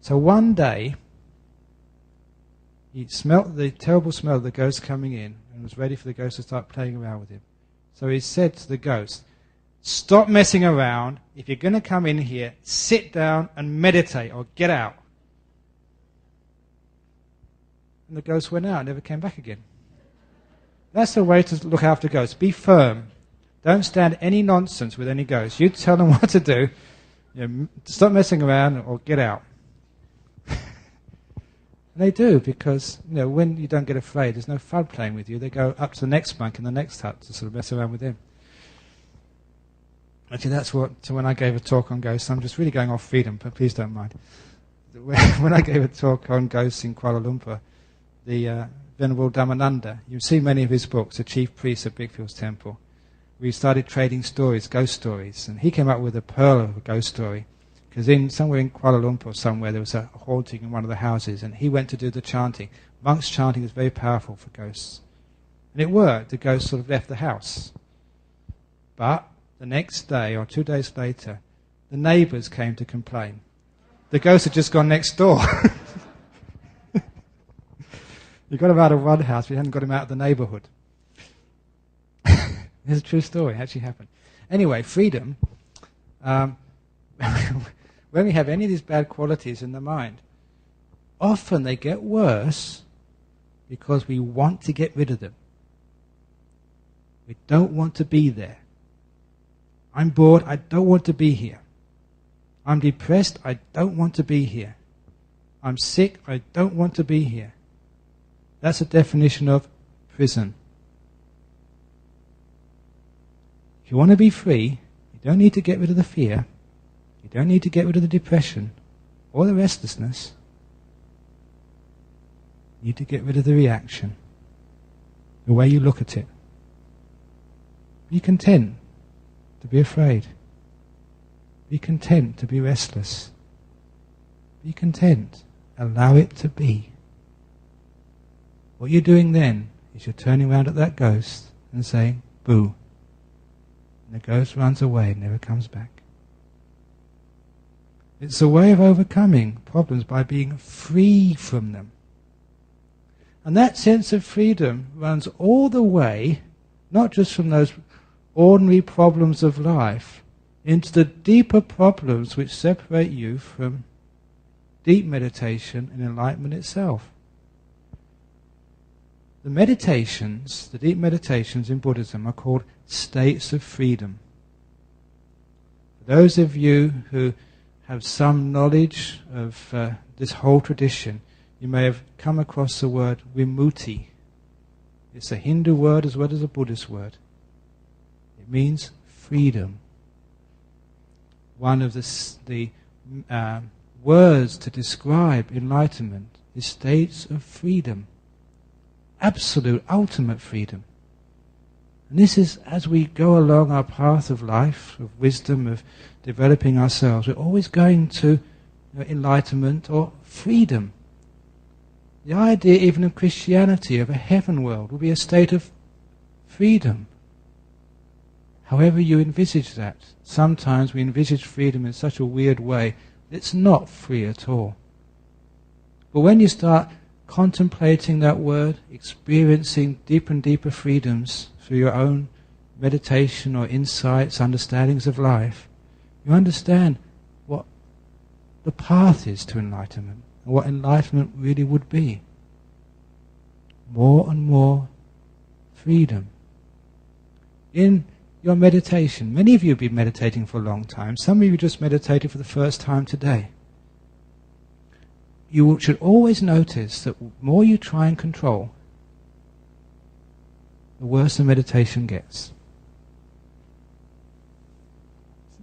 S1: So one day, he smelt the terrible smell of the ghost coming in and was ready for the ghost to start playing around with him. So he said to the ghost, stop messing around. If you're going to come in here, sit down and meditate or get out. And the ghost went out and never came back again. That's the way to look after ghosts. Be firm. Don't stand any nonsense with any ghosts. You tell them what to do. Stop messing around or get out. And they do, because when you don't get afraid, there's no fun playing with you. They go up to the next monk in the next hut to sort of mess around with him. Actually, that's what, so when I gave a talk on ghosts, I'm just really going off freedom, but please don't mind. When I gave a talk on ghosts in Kuala Lumpur, the Venerable Dhammananda, you've seen many of his books, the chief priest of Bigfield's temple. We started trading stories, ghost stories, and he came up with a pearl of a ghost story. Because somewhere in Kuala Lumpur, somewhere, there was a haunting in one of the houses, and he went to do the chanting. Monks' chanting is very powerful for ghosts. And it worked. The ghost sort of left the house. But the next day, or 2 days later, the neighbours came to complain. The ghost had just gone next door. You got him out of one house, but you hadn't got him out of the neighbourhood. It's a true story. It actually happened. Anyway, freedom. When we have any of these bad qualities in the mind, often they get worse because we want to get rid of them. We don't want to be there. I'm bored, I don't want to be here. I'm depressed, I don't want to be here. I'm sick, I don't want to be here. That's a definition of prison. If you want to be free, you don't need to get rid of the fear. You don't need to get rid of the depression or the restlessness. You need to get rid of the reaction, the way you look at it. Be content to be afraid. Be content to be restless. Be content. Allow it to be. What you're doing then is you're turning around at that ghost and saying, boo. And the ghost runs away and never comes back. It's a way of overcoming problems by being free from them. And that sense of freedom runs all the way, not just from those ordinary problems of life, into the deeper problems which separate you from deep meditation and enlightenment itself. The meditations, the deep meditations in Buddhism, are called states of freedom. For those of you who have some knowledge of this whole tradition, you may have come across the word vimutti. It's a Hindu word as well as a Buddhist word. It means freedom. One of the words to describe enlightenment is states of freedom. Absolute, ultimate freedom. And this is, as we go along our path of life, of wisdom, of developing ourselves, we're always going to enlightenment or freedom. The idea even of Christianity, of a heaven world, will be a state of freedom. However you envisage that. Sometimes we envisage freedom in such a weird way, it's not free at all. But when you start contemplating that word, experiencing deeper and deeper freedoms through your own meditation or insights, understandings of life, you understand what the path is to enlightenment, and what enlightenment really would be. More and more freedom. In your meditation, many of you have been meditating for a long time, some of you just meditated for the first time today. You should always notice that the more you try and control, the worse the meditation gets.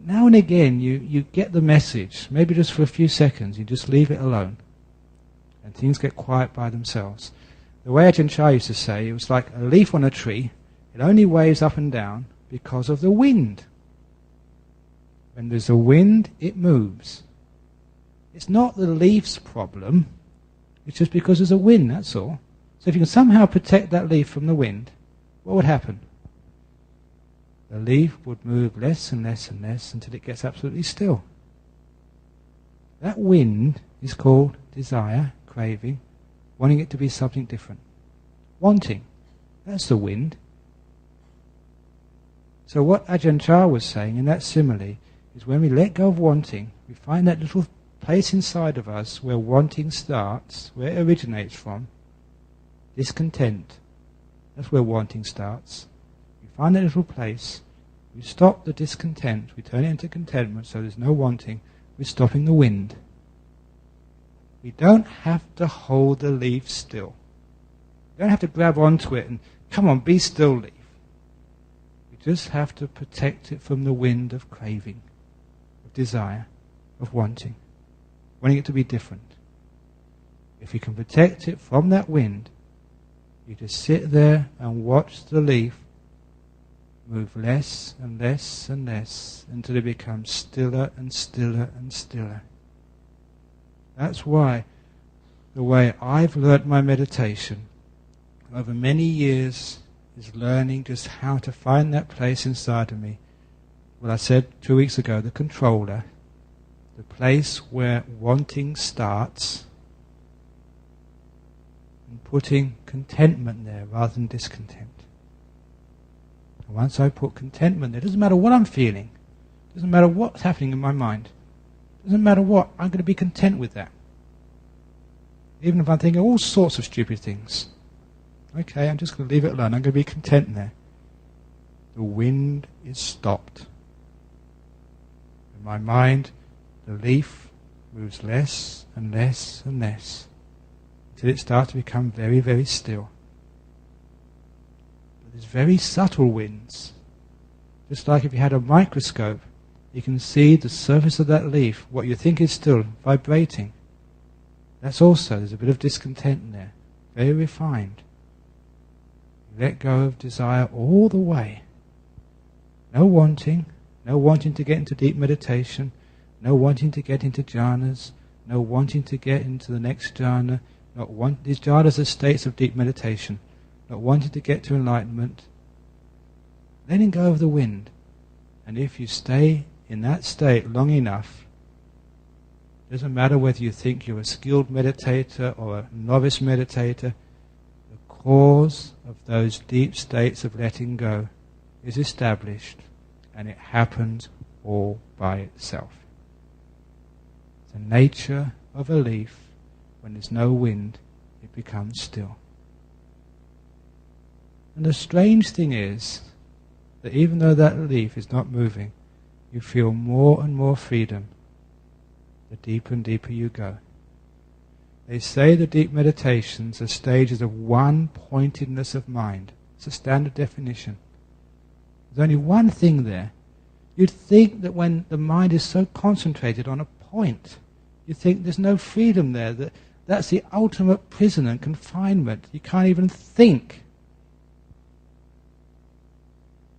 S1: Now and again you get the message, maybe just for a few seconds, you just leave it alone. And things get quiet by themselves. The way Ajahn Chah used to say, it was like a leaf on a tree, it only waves up and down because of the wind. When there's a wind, it moves. It's not the leaf's problem, it's just because there's a wind, that's all. So if you can somehow protect that leaf from the wind, what would happen? The leaf would move less and less and less until it gets absolutely still. That wind is called desire, craving, wanting it to be something different. Wanting, that's the wind. So what Ajahn Chah was saying in that simile is when we let go of wanting, we find that little place inside of us where wanting starts, where it originates from, discontent. That's where wanting starts. We find that little place, we stop the discontent, we turn it into contentment so there's no wanting, we're stopping the wind. We don't have to hold the leaf still. We don't have to grab onto it and, come on, be still, leaf. We just have to protect it from the wind of craving, of desire, of wanting it to be different. If you can protect it from that wind, you just sit there and watch the leaf move less and less and less until it becomes stiller and stiller and stiller. That's why the way I've learnt my meditation over many years is learning just how to find that place inside of me. Well, I said 2 weeks ago, the controller, the place where wanting starts, and putting contentment there rather than discontent. And once I put contentment there, it doesn't matter what I'm feeling, it doesn't matter what's happening in my mind, it doesn't matter what, I'm going to be content with that. Even if I'm thinking all sorts of stupid things. Okay, I'm just going to leave it alone, I'm going to be content there. The wind is stopped. In my mind, the leaf moves less and less and less until it starts to become very, very still. But there's very subtle winds. Just like if you had a microscope, you can see the surface of that leaf, what you think is still vibrating. That's also, there's a bit of discontent in there, very refined. You let go of desire all the way. No wanting to get into deep meditation, no wanting to get into jhanas, no wanting to get into the next jhana, these jhanas are states of deep meditation, not wanting to get to enlightenment, letting go of the wind. And if you stay in that state long enough, it doesn't matter whether you think you're a skilled meditator or a novice meditator, the cause of those deep states of letting go is established, and it happens all by itself. The nature of a leaf, when there's no wind, it becomes still. And the strange thing is that even though that leaf is not moving, you feel more and more freedom the deeper and deeper you go. They say the deep meditations are stages of one-pointedness of mind. It's a standard definition. There's only one thing there. You'd think that when the mind is so concentrated on a point, you think there's no freedom there, that's the ultimate prison and confinement. You can't even think.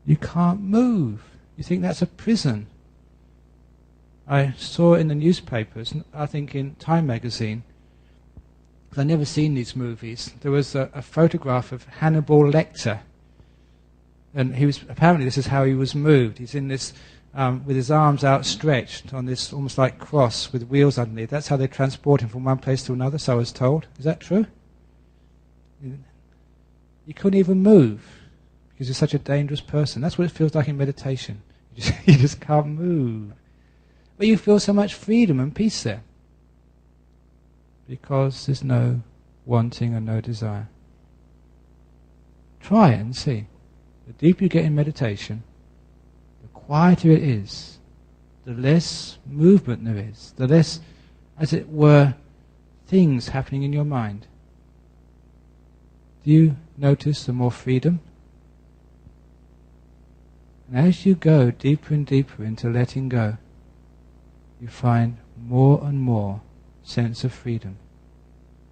S1: You can't move. You think that's a prison. I saw in the newspapers, I think in Time magazine, because I've never seen these movies, there was a photograph of Hannibal Lecter. And apparently this is how he was moved. He's in this, with his arms outstretched on this almost like cross with wheels underneath. That's how they transport him from one place to another, so I was told. Is that true? You couldn't even move because you're such a dangerous person. That's what it feels like in meditation. You just can't move. But you feel so much freedom and peace there because there's no wanting and no desire. Try it and see. The deeper you get in meditation, the quieter it is, the less movement there is, the less, as it were, things happening in your mind. Do you notice the more freedom? And as you go deeper and deeper into letting go, you find more and more sense of freedom.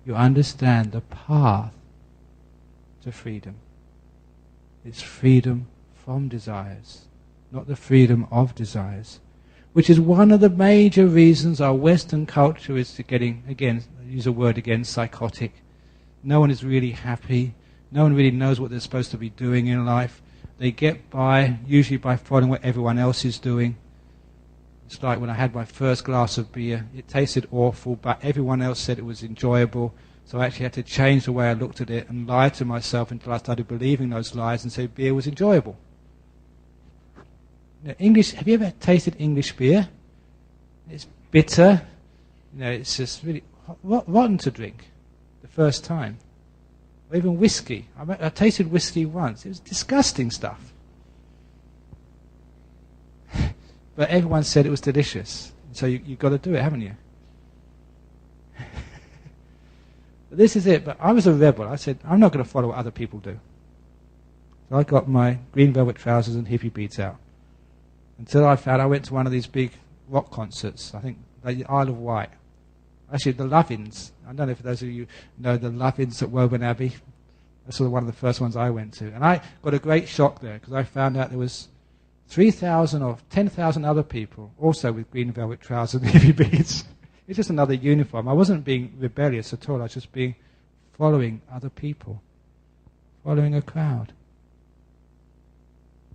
S1: You understand the path to freedom. It's freedom from desires, not the freedom of desires, which is one of the major reasons our Western culture is getting, again, I use a word again, psychotic. No one is really happy. No one really knows what they're supposed to be doing in life. They get by, usually by following what everyone else is doing. It's like when I had my first glass of beer. It tasted awful, but everyone else said it was enjoyable. So I actually had to change the way I looked at it and lie to myself until I started believing those lies and say beer was enjoyable. Have you ever tasted English beer? It's bitter. It's just really rotten to drink the first time. Or even whiskey. I tasted whiskey once. It was disgusting stuff. But everyone said it was delicious. So you've got to do it, haven't you? But this is it. But I was a rebel. I said, I'm not going to follow what other people do. So I got my green velvet trousers and hippie beads out. Until I went to one of these big rock concerts, I think the Isle of Wight. Actually, the Lovins. I don't know if those of you know the Lovins at Woburn Abbey. That's sort of one of the first ones I went to. And I got a great shock there because I found out there was 3,000 or 10,000 other people also with green velvet trousers and hippie beads. It's just another uniform. I wasn't being rebellious at all. I was just following other people, following a crowd.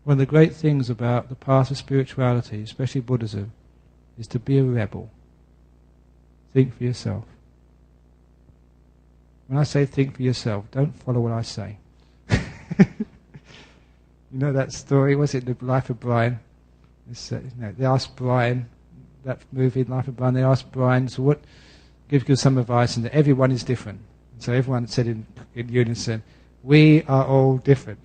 S1: One of the great things about the path of spirituality, especially Buddhism, is to be a rebel. Think for yourself. When I say think for yourself, don't follow what I say. You know that story, was it The Life of Brian? They asked Brian, that movie, Life of Brian, they asked Brian, so what, give some advice, and that everyone is different. And so everyone said in unison, we are all different.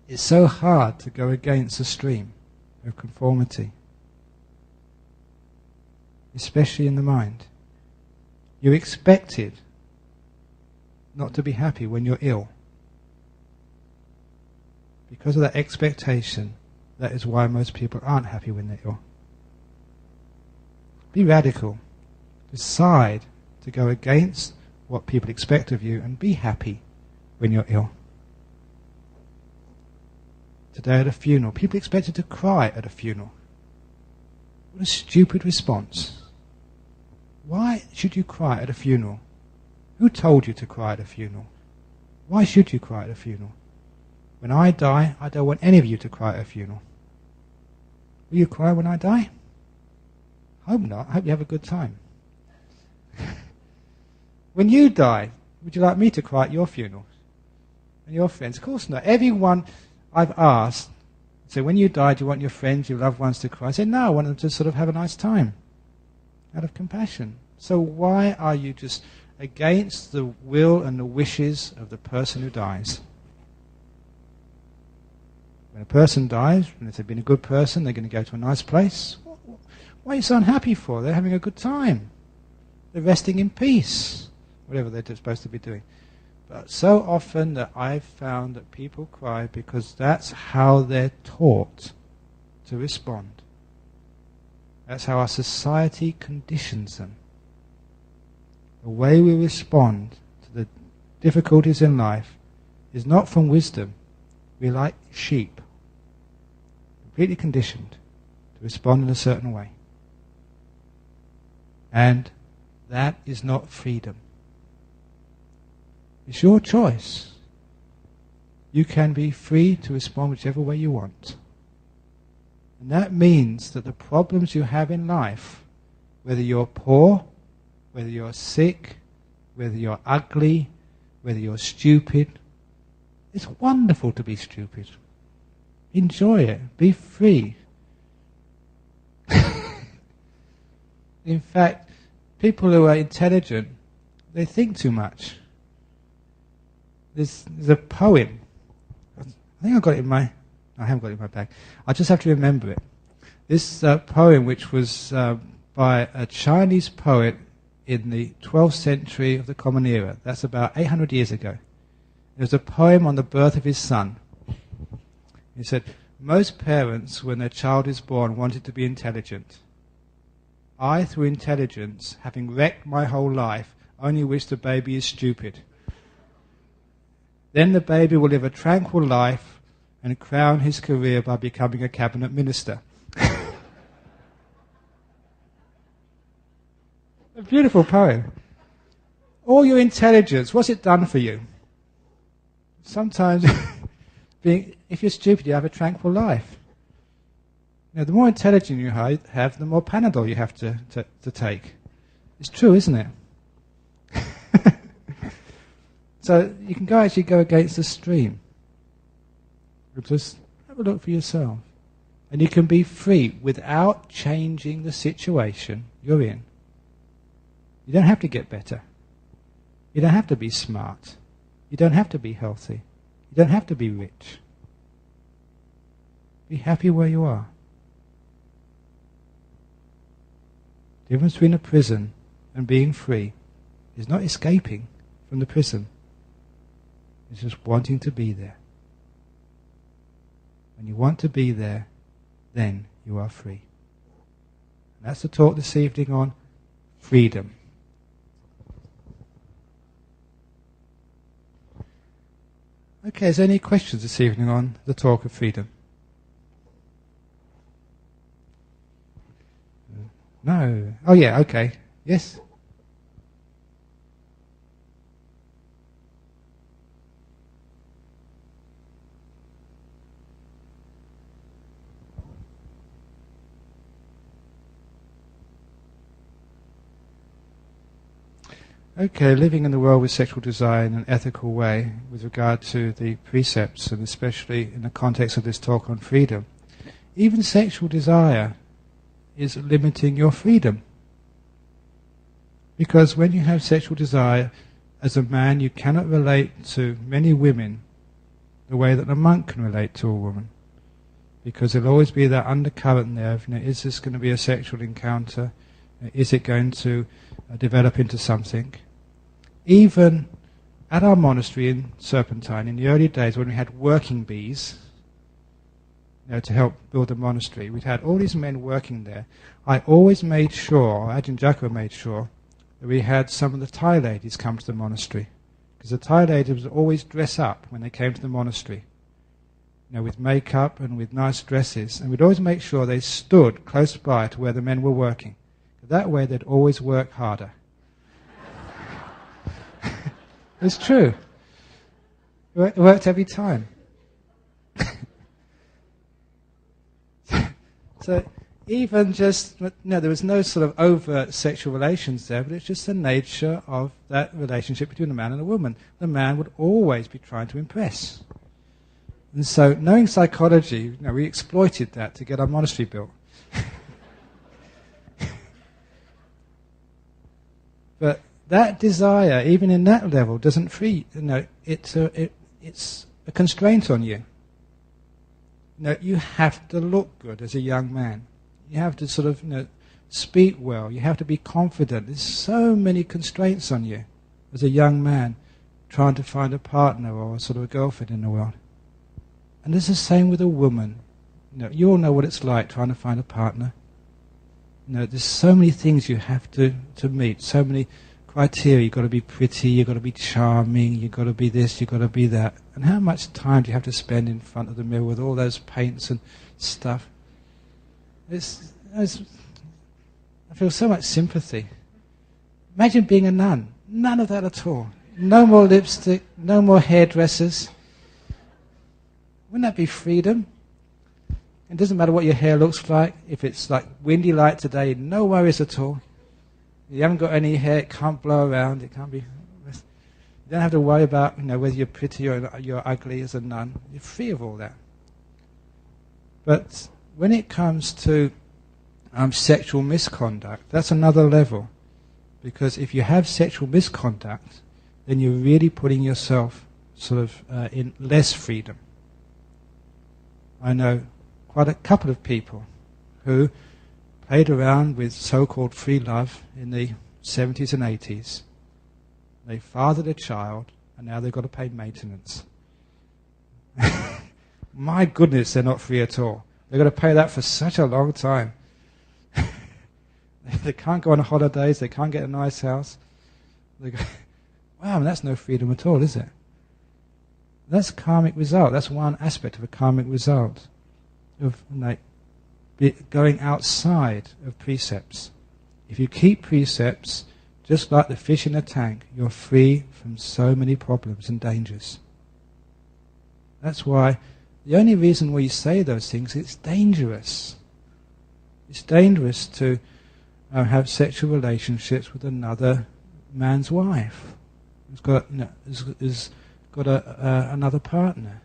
S1: It's so hard to go against the stream of conformity, especially in the mind. You're expected not to be happy when you're ill. Because of that expectation, that is why most people aren't happy when they're ill. Be radical. Decide to go against what people expect of you and be happy when you're ill. Today at a funeral, people expected to cry at a funeral. What a stupid response. Why should you cry at a funeral? Who told you to cry at a funeral? Why should you cry at a funeral? When I die, I don't want any of you to cry at a funeral. Will you cry when I die? Hope not. I hope you have a good time. When you die, would you like me to cry at your funeral? And your friends? Of course not. Everyone I've asked, so when you die, do you want your friends, your loved ones to cry? I said, no, I want them to sort of have a nice time, out of compassion. So why are you just against the will and the wishes of the person who dies? When a person dies, and if they've been a good person, they're going to go to a nice place. What are you so unhappy for? They're having a good time. They're resting in peace, whatever they're supposed to be doing. But so often that I've found that people cry because that's how they're taught to respond. That's how our society conditions them. The way we respond to the difficulties in life is not from wisdom. We're like sheep, completely conditioned to respond in a certain way. And that is not freedom. It's your choice. You can be free to respond whichever way you want. And that means that the problems you have in life, whether you're poor, whether you're sick, whether you're ugly, whether you're stupid, it's wonderful to be stupid. Enjoy it. Be free. In fact, people who are intelligent, they think too much. There's a poem. I think I haven't got it in my bag. I just have to remember it. This poem, which was by a Chinese poet in the 12th century of the Common Era. That's about 800 years ago. It was a poem on the birth of his son. He said, most parents, when their child is born, want it to be intelligent. I, through intelligence, having wrecked my whole life, only wish the baby is stupid. Then the baby will live a tranquil life and crown his career by becoming a cabinet minister. A beautiful poem. All your intelligence, what's it done for you? Sometimes, if you're stupid, you have a tranquil life. You know, the more intelligence you have, the more Panadol you have to take. It's true, isn't it? So you can actually go against the stream. Just have a look for yourself. And you can be free without changing the situation you're in. You don't have to get better. You don't have to be smart. You don't have to be healthy. You don't have to be rich. Be happy where you are. The difference between a prison and being free is not escaping from the prison. It's just wanting to be there. When you want to be there, then you are free. And that's the talk this evening on freedom. Okay, is there any questions this evening on the talk of freedom? No. Oh yeah, okay. Yes? Okay, living in the world with sexual desire in an ethical way with regard to the precepts, and especially in the context of this talk on freedom. Even sexual desire is limiting your freedom. Because when you have sexual desire, as a man, you cannot relate to many women the way that a monk can relate to a woman. Because there'll always be that undercurrent there of, is this going to be a sexual encounter? Is it going to develop into something? Even at our monastery in Serpentine, in the early days when we had working bees, to help build the monastery, we'd had all these men working there. I always made sure, Ajahn Brahm made sure, that we had some of the Thai ladies come to the monastery. Because the Thai ladies would always dress up when they came to the monastery, with makeup and with nice dresses, and we'd always make sure they stood close by to where the men were working. That way they'd always work harder. It's true. It worked every time. So even just, there was no sort of overt sexual relations there, but it's just the nature of that relationship between a man and a woman. The man would always be trying to impress. And so, knowing psychology, we exploited that to get our monastery built. But that desire, even in that level, doesn't free. It's a constraint on you. You have to look good as a young man. You have to sort of, speak well. You have to be confident. There's so many constraints on you as a young man trying to find a partner or sort of a girlfriend in the world. And it's the same with a woman. You all know what it's like trying to find a partner. There's so many things you have to meet, so many criteria. You've got to be pretty, you've got to be charming, you've got to be this, you've got to be that. And how much time do you have to spend in front of the mirror with all those paints and stuff? I feel so much sympathy. Imagine being a nun. None of that at all. No more lipstick, no more hairdressers. Wouldn't that be freedom? It doesn't matter what your hair looks like. If it's like windy light today, no worries at all. You haven't got any hair, it can't blow around, it can't be... You don't have to worry about whether you're pretty or you're ugly as a nun. You're free of all that. But when it comes to sexual misconduct, that's another level. Because if you have sexual misconduct, then you're really putting yourself sort of in less freedom. I know quite a couple of people who played around with so-called free love in the 70s and 80s. They fathered a child, and now they've got to pay maintenance. My goodness, they're not free at all. They've got to pay that for such a long time. They can't go on holidays, they can't get a nice house. Wow, that's no freedom at all, is it? That's a karmic result. That's one aspect of a karmic result of going outside of precepts. If you keep precepts, just like the fish in a tank, you're free from so many problems and dangers. That's why the only reason why you say those things, it's dangerous. It's dangerous to have sexual relationships with another man's wife who's got, another partner.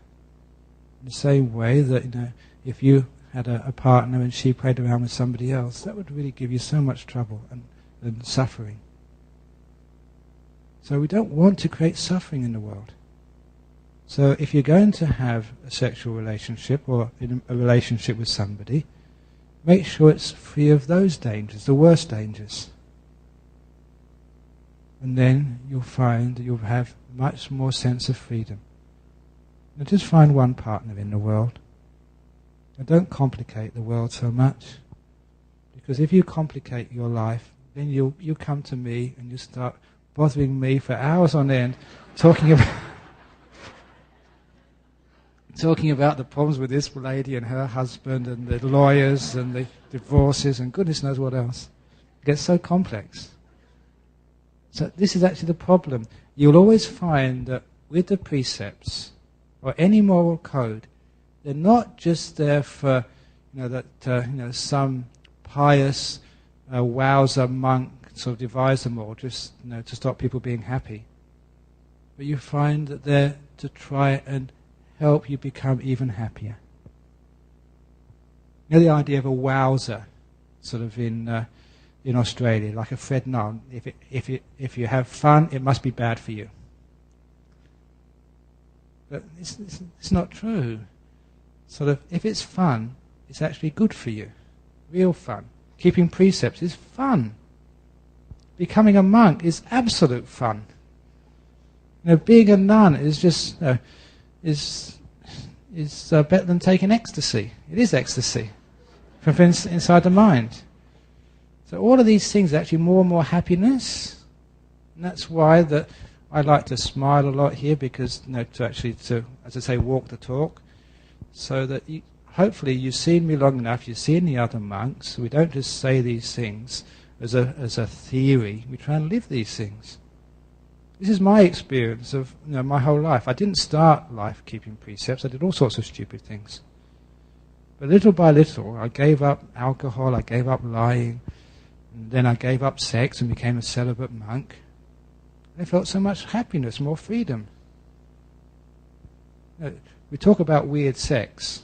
S1: In the same way that, if you had a partner and she played around with somebody else, that would really give you so much trouble and suffering. So we don't want to create suffering in the world. So if you're going to have a sexual relationship or in a relationship with somebody, make sure it's free of those dangers, the worst dangers. And then you'll find that you'll have much more sense of freedom. Now just find one partner in the world. And don't complicate the world so much. Because if you complicate your life, then you come to me and you start bothering me for hours on end, talking about the problems with this lady and her husband and the lawyers and the divorces and goodness knows what else. It gets so complex. So this is actually the problem. You'll always find that with the precepts or any moral code, they're not just there for some pious wowser monk sort of devise them all just to stop people being happy. But you find that they're to try and help you become even happier. You know the idea of a wowser, sort of in Australia, like a Fred Nunn. If you have fun, it must be bad for you. But it's not true. Sort of, if it's fun, it's actually good for you. Real fun. Keeping precepts is fun. Becoming a monk is absolute fun. Being a nun is just is better than taking ecstasy. It is ecstasy from inside the mind. So all of these things are actually more and more happiness, and that's why that I like to smile a lot here, because to as I say, walk the talk, so that hopefully you've seen me long enough, you've seen the other monks. So we don't just say these things as a theory. We try and live these things. This is my experience of my whole life. I didn't start life keeping precepts. I did all sorts of stupid things. But little by little, I gave up alcohol, I gave up lying, and then I gave up sex and became a celibate monk. I felt so much happiness, more freedom. We talk about weird sex.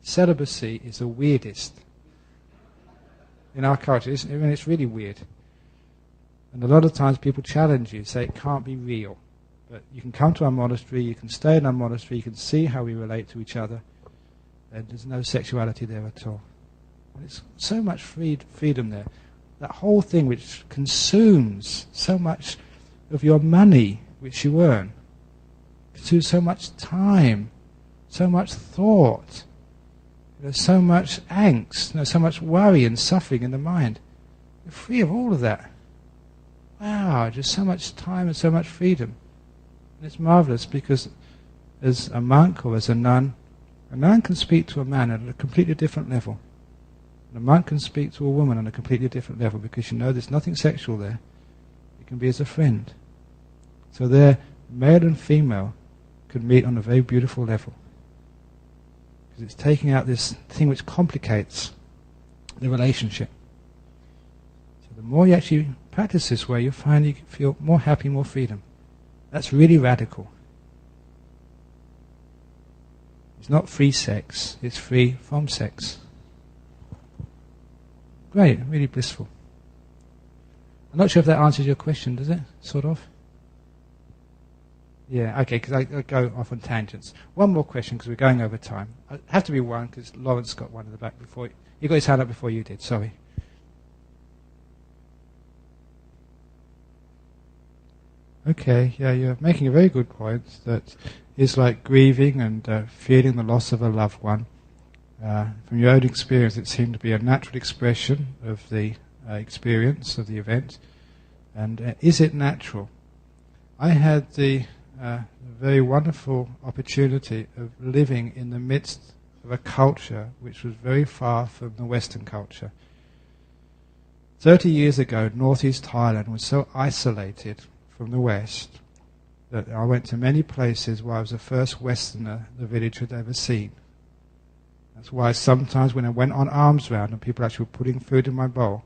S1: Celibacy is the weirdest in our culture. It's really weird. And a lot of times people challenge you, say it can't be real. But you can come to our monastery, you can stay in our monastery, you can see how we relate to each other. And there's no sexuality there at all. And it's so much freedom there. That whole thing which consumes so much of your money which you earn, consumes so much time, so much thought, so much angst, so much worry and suffering in the mind. You're free of all of that. Wow, just so much time and so much freedom. And it's marvelous, because as a monk or as a nun can speak to a man at a completely different level. And a monk can speak to a woman on a completely different level, because there's nothing sexual there. It can be as a friend. So there, male and female can meet on a very beautiful level. Because it's taking out this thing which complicates the relationship. So the more you actually practice this way, you'll find you feel more happy, more freedom. That's really radical. It's not free sex, it's free from sex. Great, really blissful. I'm not sure if that answers your question, does it? Sort of? Yeah, okay, because I go off on tangents. One more question, because we're going over time. I have to be one, because Lawrence got one in the back before. He got his hand up before you did, sorry. Okay, yeah, you're making a very good point, that it's like grieving and feeling the loss of a loved one. From your own experience, it seemed to be a natural expression of the experience of the event. And is it natural? I had the very wonderful opportunity of living in the midst of a culture which was very far from the Western culture. 30 years ago, northeast Thailand was so isolated from the West that I went to many places where I was the first Westerner the village had ever seen. That's why sometimes when I went on alms round and people actually were putting food in my bowl,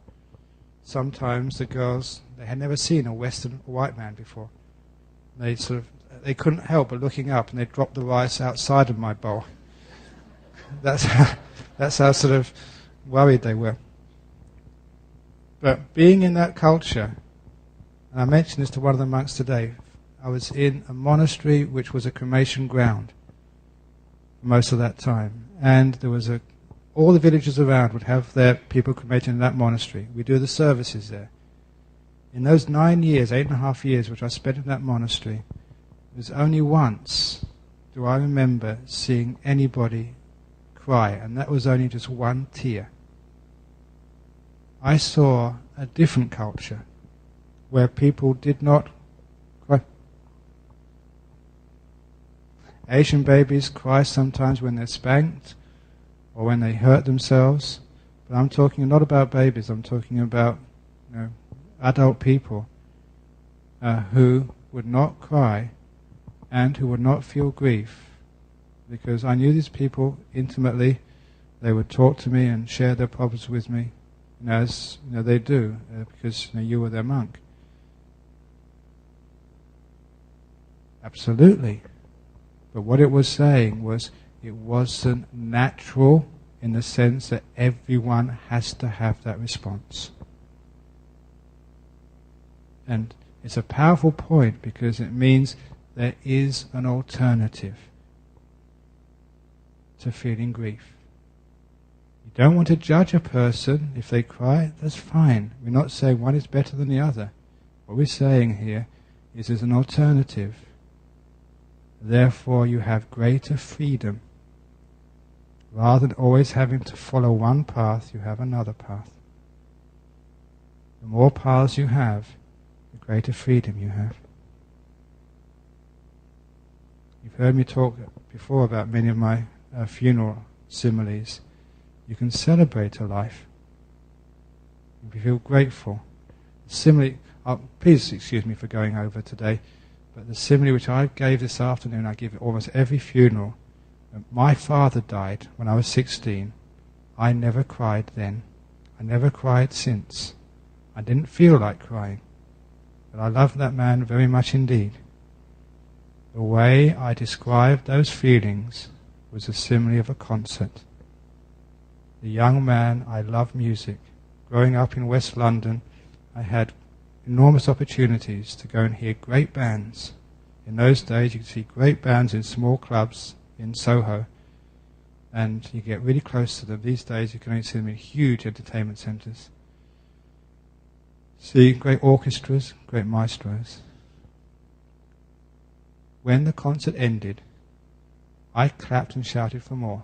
S1: sometimes the girls, they had never seen a Western white man before. They couldn't help but looking up, and they dropped the rice outside of my bowl. That's how sort of worried they were. But being in that culture, and I mentioned this to one of the monks today, I was in a monastery which was a cremation ground most of that time. And there was all the villages around would have their people cremated in that monastery. We do the services there. In those 9 years, 8.5 years, which I spent in that monastery, it was only once do I remember seeing anybody cry, and that was only just one tear. I saw a different culture where people did not cry. Asian babies cry sometimes when they're spanked or when they hurt themselves, but I'm talking not about babies, I'm talking about adult people who would not cry and who would not feel grief, because I knew these people intimately. They would talk to me and share their problems with me, as they do, because you were their monk. Absolutely. But what it was saying was, it wasn't natural in the sense that everyone has to have that response. And it's a powerful point because it means there is an alternative to feeling grief. You don't want to judge a person if they cry, that's fine. We're not saying one is better than the other. What we're saying here is there's an alternative. Therefore you have greater freedom. Rather than always having to follow one path, you have another path. The more paths you have, the greater freedom you have. You've heard me talk before about many of my funeral similes. You can celebrate a life. You feel grateful. Simile, please excuse me for going over today, but the simile which I gave this afternoon, I give it almost every funeral. My father died when I was 16. I never cried then. I never cried since. I didn't feel like crying. But I loved that man very much indeed. The way I described those feelings was a simile of a concert. The young man, I love music. Growing up in West London, I had enormous opportunities to go and hear great bands. In those days, you could see great bands in small clubs in Soho, and you get really close to them. These days, you can only see them in huge entertainment centres. See great orchestras, great maestros. When the concert ended, I clapped and shouted for more.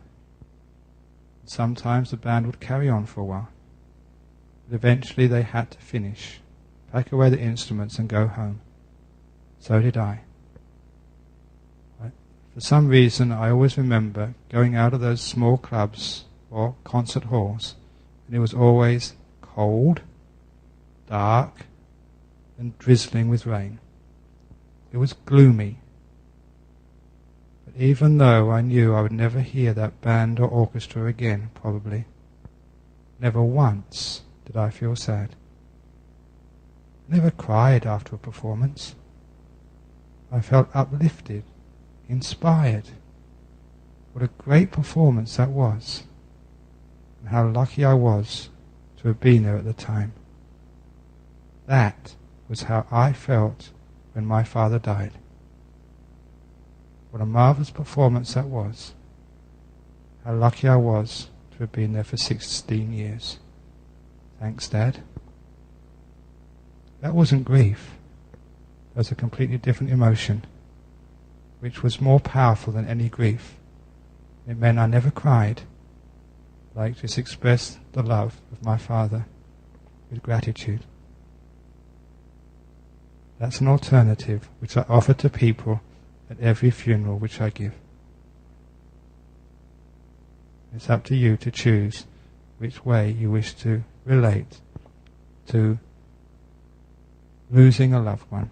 S1: Sometimes the band would carry on for a while, but eventually they had to finish, pack away the instruments and go home. So did I. For some reason, I always remember going out of those small clubs or concert halls, and it was always cold, dark, and drizzling with rain. It was gloomy. But even though I knew I would never hear that band or orchestra again, probably, never once did I feel sad. I never cried after a performance. I felt uplifted, inspired. What a great performance that was, and how lucky I was to have been there at the time. That was how I felt when my father died. What a marvellous performance that was. How lucky I was to have been there for 16 years. Thanks, Dad. That wasn't grief. That was a completely different emotion, which was more powerful than any grief. It meant I never cried, but I just expressed the love of my father with gratitude. That's an alternative which I offer to people at every funeral which I give. It's up to you to choose which way you wish to relate to losing a loved one.